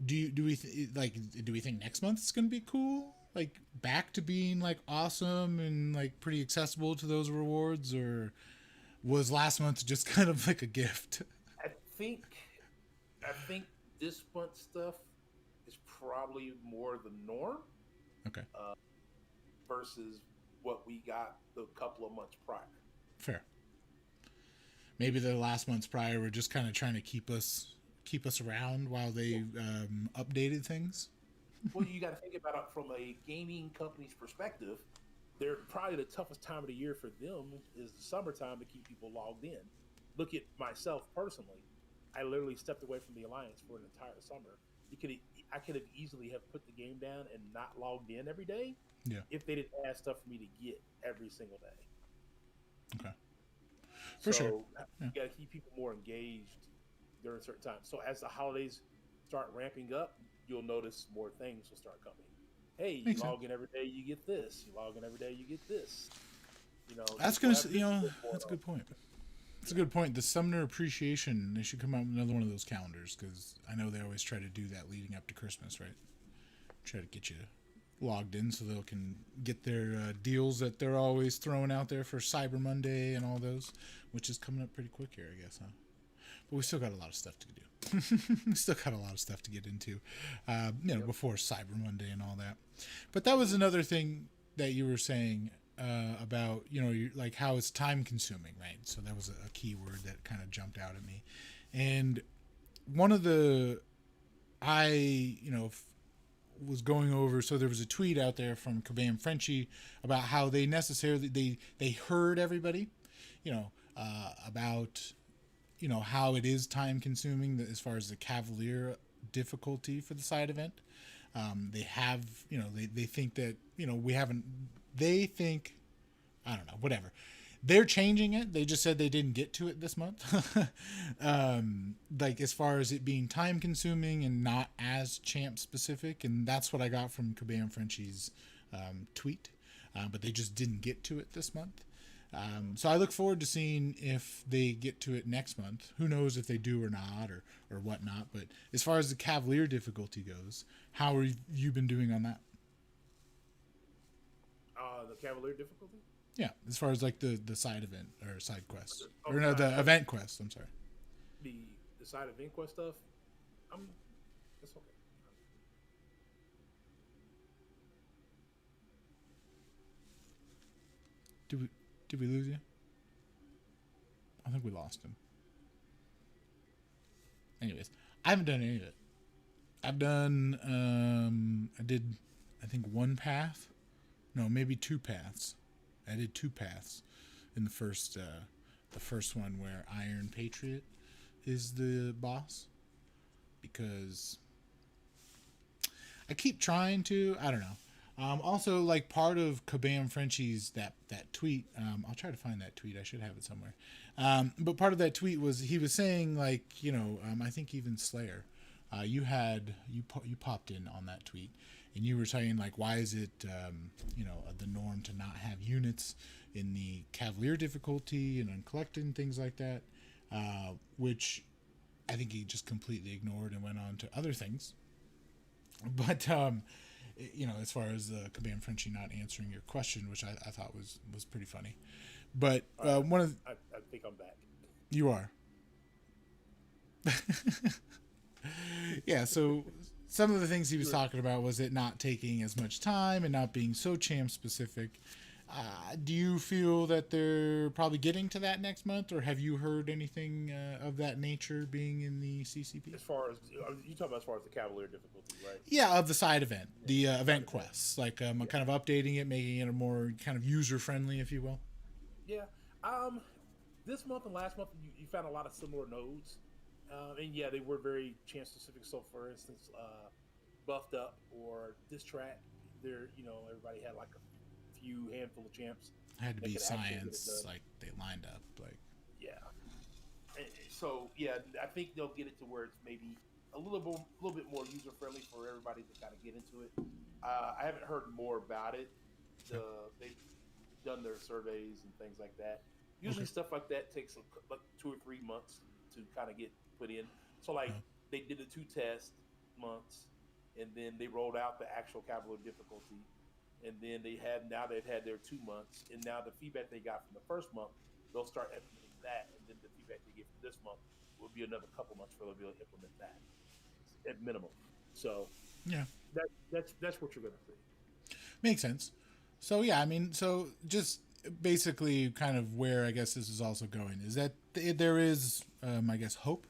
do we think next month is going to be cool? Like back to being like awesome and like pretty accessible to those rewards, or was last month just kind of like a gift? I think this month's stuff is probably more the norm. Okay. Versus what we got the couple of months prior. Fair. Maybe the last months prior were just kind of trying to keep us around while they updated things. Well, you got to think about it from a gaming company's perspective. They're probably the toughest time of the year for them is the summertime to keep people logged in. Look at myself personally. I literally stepped away from the Alliance for an entire summer. I could have easily have put the game down and not logged in every day. Yeah. If they didn't have stuff for me to get every single day. Okay. For sure. Yeah. You got to keep people more engaged during certain times. So as the holidays start ramping up, you'll notice more things will start coming. hey, you Makes sense. log in every day, you get this. You log in every day, you get this. That's We'll gonna, have you this know, going that's a on. good point. That's a good point. The Sumner Appreciation, they should come out with another one of those calendars because I know they always try to do that leading up to Christmas, right? Try to get you logged in so they can get their deals that they're always throwing out there for Cyber Monday and all those, which is coming up pretty quick here, I guess, huh? But we still got a lot of stuff to do. We still got a lot of stuff to get into, before Cyber Monday and all that. But that was another thing that you were saying about, like how it's time consuming, right? So that was a key word that kind of jumped out at me. And one of the, was going over, so there was a tweet out there from Kabam Frenchie about how they necessarily, they heard everybody, about, how it is time consuming as far as the Cavalier difficulty for the side event. They have, they think that, they think, I don't know, whatever. They're changing it. They just said they didn't get to it this month. Like as far as it being time consuming and not as champ specific. And that's what I got from Kabam Frenchie's tweet. But they just didn't get to it this month. So I look forward to seeing if they get to it next month. Who knows if they do or not or whatnot. But as far as the Cavalier difficulty goes, how have you been doing on that? The Cavalier difficulty? Yeah, as far as like the side event or side quest. Or no, the event quest, I'm sorry. The side event quest stuff, it's okay. Did we lose you? I think we lost him. Anyways, I haven't done any of it. I've done I did I think one path. No, maybe two paths. I did two paths in the first one where Iron Patriot is the boss, because I keep trying to. I don't know. Also, like part of Kabam Frenchie's that tweet. I'll try to find that tweet. I should have it somewhere. But part of that tweet was he was saying like I think even Slayer, you popped in on that tweet. And you were saying, like, why is it, the norm to not have units in the Cavalier difficulty and uncollected and things like that, which I think he just completely ignored and went on to other things. But, as far as Kabam Frenchie not answering your question, which I thought was pretty funny. But one of I think I'm back. You are. Yeah, so some of the things he was talking about was it not taking as much time and not being so champ specific. Do you feel that they're probably getting to that next month, or have you heard anything of that nature being in the CCP? As far as you talking about, as far as the Cavalier difficulty, right? Yeah, of the side event, the event quests, like kind of updating it, making it a more kind of user friendly, if you will. Yeah. This month and last month, you found a lot of similar nodes. And yeah, they were very champ specific. So, for instance, Buffed Up or Diss Track, everybody had like a few handful of champs. Had to be science, like they lined up, like. Yeah. And so yeah, I think they'll get it to where it's maybe a little bit more user friendly for everybody to kind of get into it. I haven't heard more about it. They've done their surveys and things like that. Usually, stuff like that takes like 2 or 3 months to kind of get put in. So like they did the 2 test months, and then they rolled out the actual Cavalier difficulty, and then they've had their 2 months, and now the feedback they got from the first month, they'll start implementing that, and then the feedback they get from this month will be another couple months for they'll be able to implement that at minimum. So yeah, that's what you're gonna see. Makes sense. So yeah, I mean, so just basically kind of where I guess this is also going is that there is, I guess, hope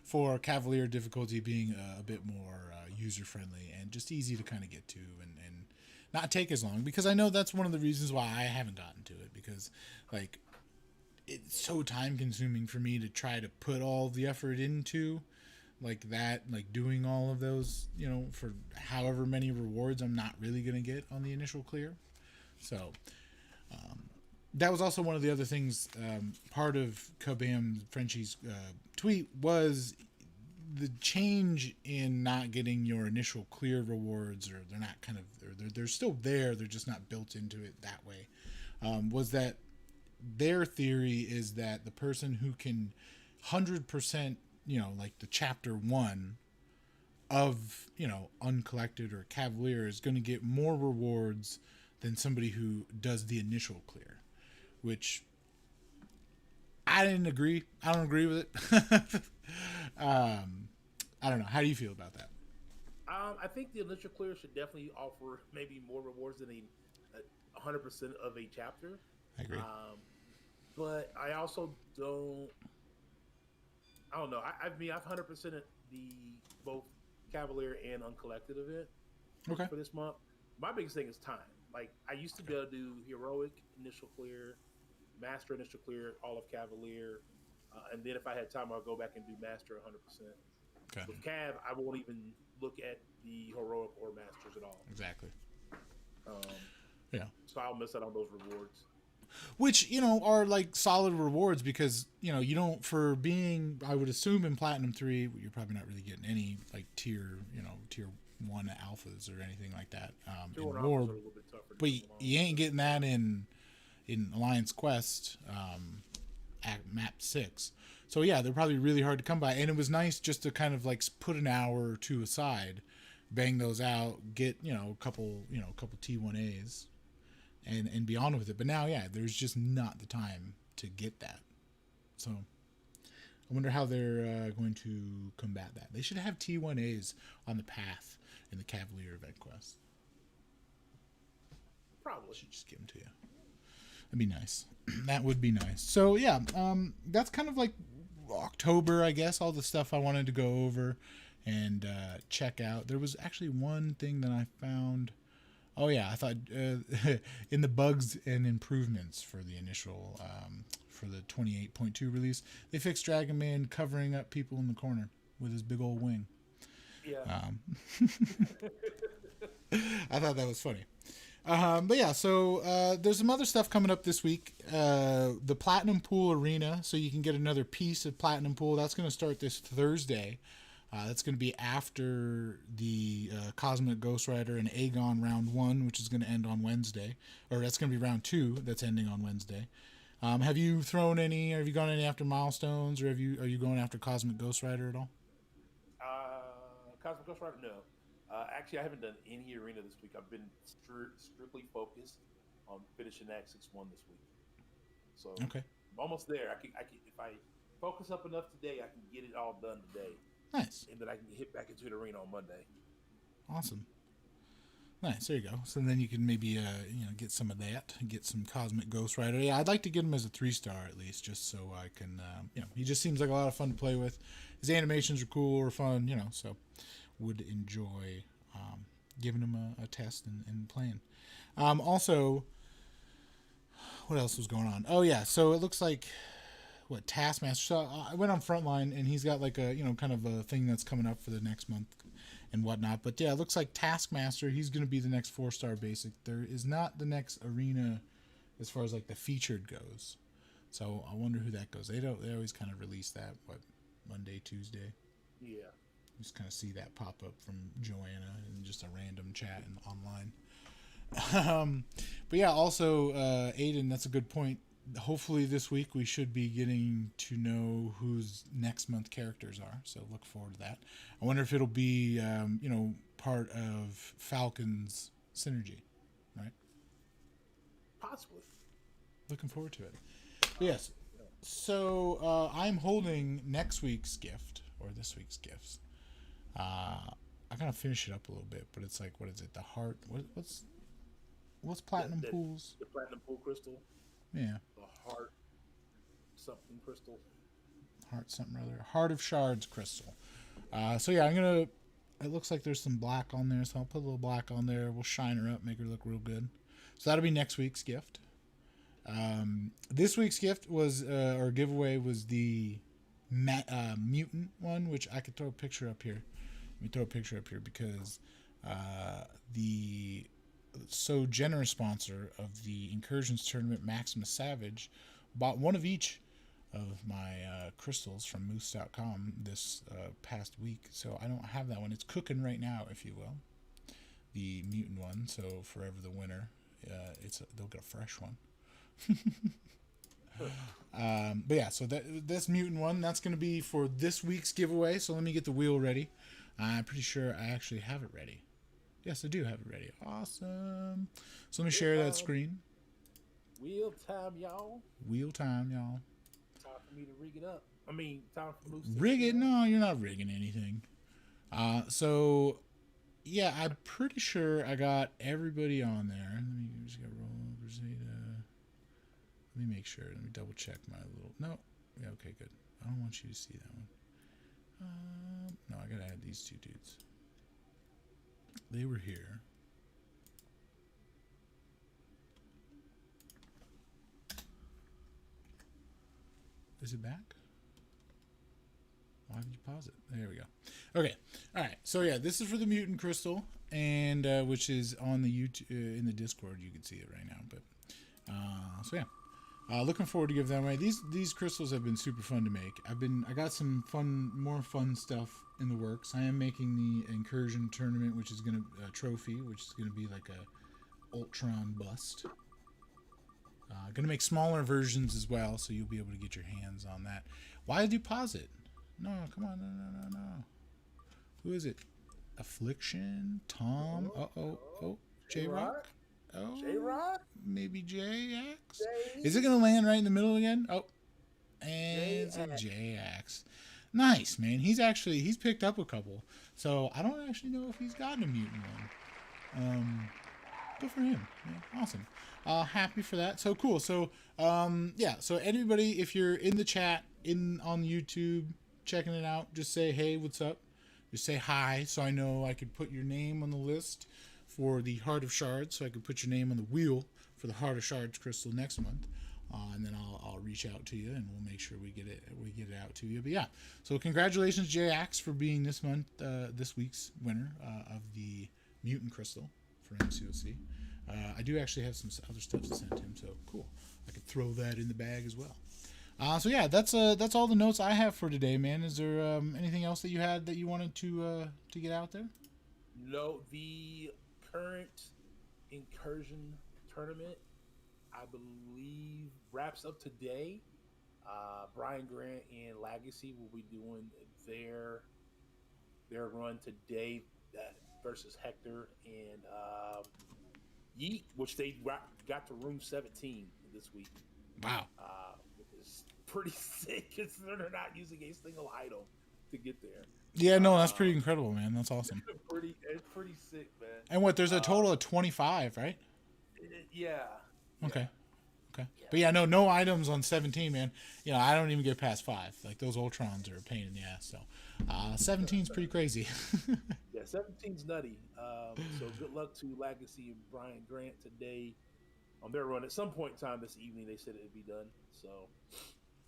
for Cavalier difficulty being a bit more user-friendly and just easy to kind of get to and not take as long, because I know that's one of the reasons why I haven't gotten to it, because like it's so time-consuming for me to try to put all the effort into like that, like doing all of those, for however many rewards I'm not really going to get on the initial clear. So that was also one of the other things. Part of Kabam Frenchie's tweet was the change in not getting your initial clear rewards, or they're not kind of they're still there, they're just not built into it that way, was that their theory is that the person who can 100%, like the chapter 1 of, uncollected or cavalier is going to get more rewards than somebody who does the initial clear, which I don't agree with it. I don't know. How do you feel about that? I think the initial clear should definitely offer maybe more rewards than 100% of a chapter. I agree. But I also don't. I don't know. I mean, I've 100% the both Cavalier and Uncollected event for this month. My biggest thing is time. Like, I used to be able to do Heroic initial clear, Master initial clear, all of Cavalier, and then if I had time, I'll go back and do Master 100%. Okay. With Cav, I won't even look at the Heroic or Masters at all. Exactly. So I'll miss out on those rewards. Which, are like solid rewards because, you don't, for being, I would assume in Platinum 3, you're probably not really getting any like tier 1 alphas or anything like that. In War, but you ain't getting that in Alliance Quest at map 6. So yeah, they're probably really hard to come by. And it was nice just to kind of like put an hour or two aside, bang those out, get, a couple T1As. And be on with it. But now, yeah, there's just not the time to get that. So I wonder how they're going to combat that. They should have T1As on the path in the Cavalier event quest. Probably. Should just give them to you. That'd be nice. That would be nice. So yeah, that's kind of like October, I guess. All the stuff I wanted to go over and check out. There was actually one thing that I found. Oh yeah, I thought in the bugs and improvements for the initial for the 28.2 release, they fixed Dragon Man covering up people in the corner with his big old wing. Yeah. I thought that was funny. But yeah, so there's some other stuff coming up this week. The Platinum Pool Arena, so you can get another piece of Platinum Pool. That's going to start this Thursday. That's going to be after the Cosmic Ghost Rider and Aegon round 1, which is going to end on Wednesday. Or that's going to be round 2 that's ending on Wednesday. Have you gone any after Milestones, or are you going after Cosmic Ghost Rider at all? Cosmic Ghost Rider, no. Actually, I haven't done any arena this week. I've been strictly focused on finishing Act 6-1 this week. So okay. I'm almost there. I can, if I focus up enough today, I can get it all done today. Nice. And then I can hit back into the arena on Monday. Awesome. Nice. There you go. So then you can maybe get some of that, get some Cosmic Ghost Rider. Yeah, I'd like to get him as a 3-star at least, just so I can. He just seems like a lot of fun to play with. His animations are cool or fun, so would enjoy giving him a test and playing. Also, what else was going on? Oh yeah, so it looks like. What, Taskmaster? So I went on Frontline, and he's got like a kind of a thing that's coming up for the next month and whatnot. But yeah, it looks like Taskmaster, he's going to be the next 4-star basic. There is not the next arena as far as like the featured goes. So I wonder who that goes. They always kind of release that Monday, Tuesday. Yeah. You just kind of see that pop up from Joanna in just a random chat and online. But yeah, also Aiden, that's a good point. Hopefully this week we should be getting to know whose next month characters are, so look forward to that. I wonder if it'll be part of Falcon's synergy, right? Possibly. Looking forward to it. But yes, so I'm holding next week's gift, or this week's gifts. I gotta finish it up a little bit, but it's like, what is it, the heart, what's Platinum Pools? The Platinum Pool Crystal. Yeah. The Heart something crystal. Heart something or other. Heart of Shards crystal. So yeah, it looks like there's some black on there, so I'll put a little black on there. We'll shine her up, make her look real good. So that'll be next week's gift. This week's gift was, or giveaway was the mutant one, which I could throw a picture up here. Let me throw a picture up here because the so generous sponsor of the Incursions tournament, Maximus Savage, bought one of each of my crystals from Moo00se.com this past week, so I don't have that one. It's cooking right now, if you will, the mutant one. So forever the winner, they'll get a fresh one. But yeah, so this mutant one, that's going to be for this week's giveaway. So let me get the wheel ready. I'm pretty sure I actually have it ready. Yes, I do have it ready. Awesome. So let me share that screen. Wheel time, y'all. Wheel time, y'all. Time for me to rig it up. I mean, time for Moose. Rig it? No, you're not rigging anything. So yeah, I'm pretty sure I got everybody on there. Let me just get Let me make sure. Let me double check my little. No. Yeah. Okay. Good. I don't want you to see that one. No, I gotta add these two dudes. They were here. Is it back? Why did you pause it? There we go. Okay. All right. So yeah, this is for the mutant crystal, and which is on the YouTube in the Discord. You can see it right now. But so yeah. Looking forward to give them away. These crystals have been super fun to make. I got some more fun stuff in the works. I am making the incursion tournament, which is gonna trophy, which is gonna be like a Ultron bust. Gonna make smaller versions as well, so you'll be able to get your hands on that. Why did you pause it? No, come on, no. Who is it? Affliction, Tom. Oh, J-Rock. Oh, J-Rock? Maybe JX? Is it going to land right in the middle again? Oh, and it's a JX. Nice, man. He's picked up a couple. So I don't actually know if he's gotten a mutant one. Good for him. Yeah, awesome. Happy for that. So cool. So, yeah. So anybody, if you're in the chat, on YouTube, checking it out, just say, hey, what's up? Just say hi so I know I could put your name on the list for the Heart of Shards, so I could put your name on the wheel for the Heart of Shards crystal next month, and then I'll reach out to you and we'll make sure we get it out to you. But yeah, so congratulations, JX, for being this week's winner of the mutant crystal for MCoC. I do actually have some other stuff to send him, so cool. I could throw that in the bag as well. So yeah, that's all the notes I have for today, man. Is there anything else that you had that you wanted to get out there? No, the current incursion tournament, I believe, wraps up today. Brian Grant and Legacy will be doing their run today versus Hector and Yeet, which they got to room 17 this week. Wow. Which is pretty sick considering they're not using a single item to get there. Yeah, no, that's pretty incredible, man. That's awesome. It's pretty sick, man. And what? There's a total of 25, right? Yeah. Okay. Yeah. But yeah, no items on 17, man. You know, I don't even get past 5. Like those Ultrons are a pain in the ass. So, 17's pretty crazy. Yeah, 17's nutty. So good luck to Legacy and Brian Grant today on their run. At some point in time this evening, they said it'd be done. So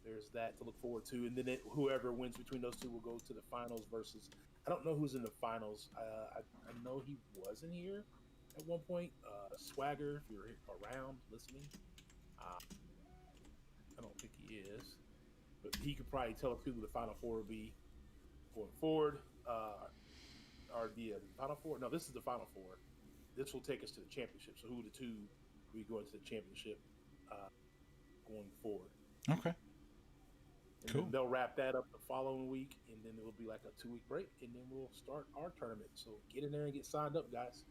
there's that to look forward to. And then whoever wins between those two will go to the finals versus. I don't know who's in the finals. I know he wasn't here at one point. Swagger, if you're around listening. I don't think he is, but he could probably tell us who the final four will be going forward. Or the final four? No, this is the final four. This will take us to the championship. So who are the two we go into the championship going forward? Okay. And cool. They'll wrap that up the following week, and then it will be like a 2-week break, and then we'll start our tournament. So get in there and get signed up, guys.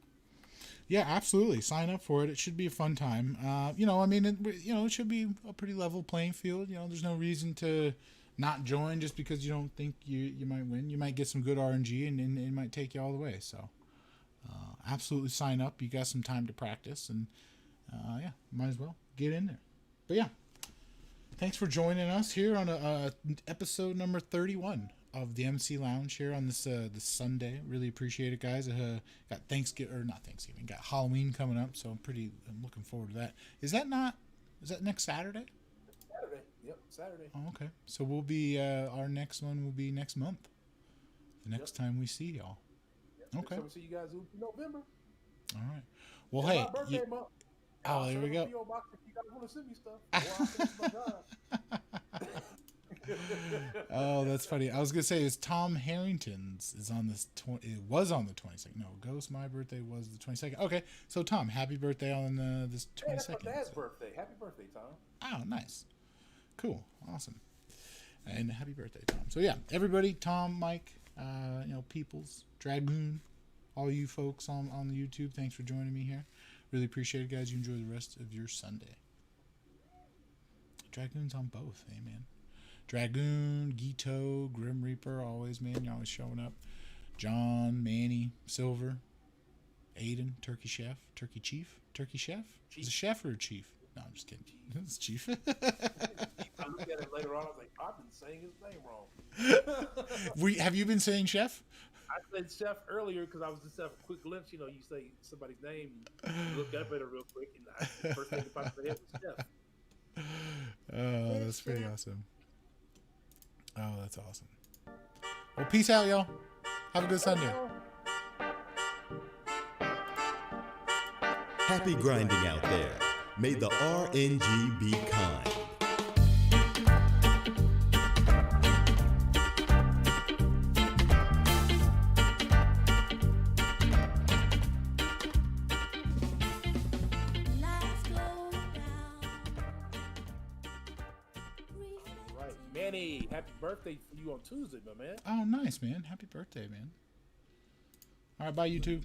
Yeah, absolutely. Sign up for it. It should be a fun time. You know, I mean, it should be a pretty level playing field. You know, there's no reason to not join just because you don't think you might win. You might get some good RNG, and it might take you all the way. So, absolutely sign up. You got some time to practice, and yeah, might as well get in there. But yeah, thanks for joining us here on episode number 31 of the MC Lounge here on this Sunday. Really appreciate it, guys. Got got Halloween coming up, so I'm looking forward to that. Is that next Saturday? Saturday. Yep, Saturday. Oh, okay. So we'll be our next one will be next month. The next time we see y'all. Yep. Okay. So we'll see you guys in November. All right. Well, it's hey. my birthday month. Oh, there we go. If you guys want to send me stuff, Oh, that's funny. I was gonna say it's Tom Harrington's is on this. It was on the 22nd. No, Ghost. My birthday was the 22nd. Okay, so Tom, happy birthday on this 22nd. Hey, that's my dad's birthday. Happy birthday, Tom. Oh, nice, cool, awesome, and happy birthday, Tom. So yeah, everybody, Tom, Mike, Peoples, Dragoon, all you folks on the YouTube, thanks for joining me here. Really appreciate it, guys. You enjoy the rest of your Sunday. Dragoon's on both, hey man. Dragoon, Gito, Grim Reaper, always, man. You're always showing up. John, Manny, Silver, Aiden, Turkey Chef, Turkey Chief, Turkey Chef? Is it Chef or Chief? No, I'm just kidding. It's Chief. I looked at it later on. I was like, I've been saying his name wrong. Have you been saying Chef? I said Chef earlier because I was just having a quick glimpse. You say somebody's name, you look up at it real quick, and the first thing that popped in my head was Chef. Oh, that's pretty awesome. Oh, that's awesome. Well, peace out, y'all. Have a good Sunday. Happy grinding out there. May the RNG be kind. Manny, happy birthday for you on Tuesday, my man. Oh, nice, man. Happy birthday, man. All right, bye, YouTube.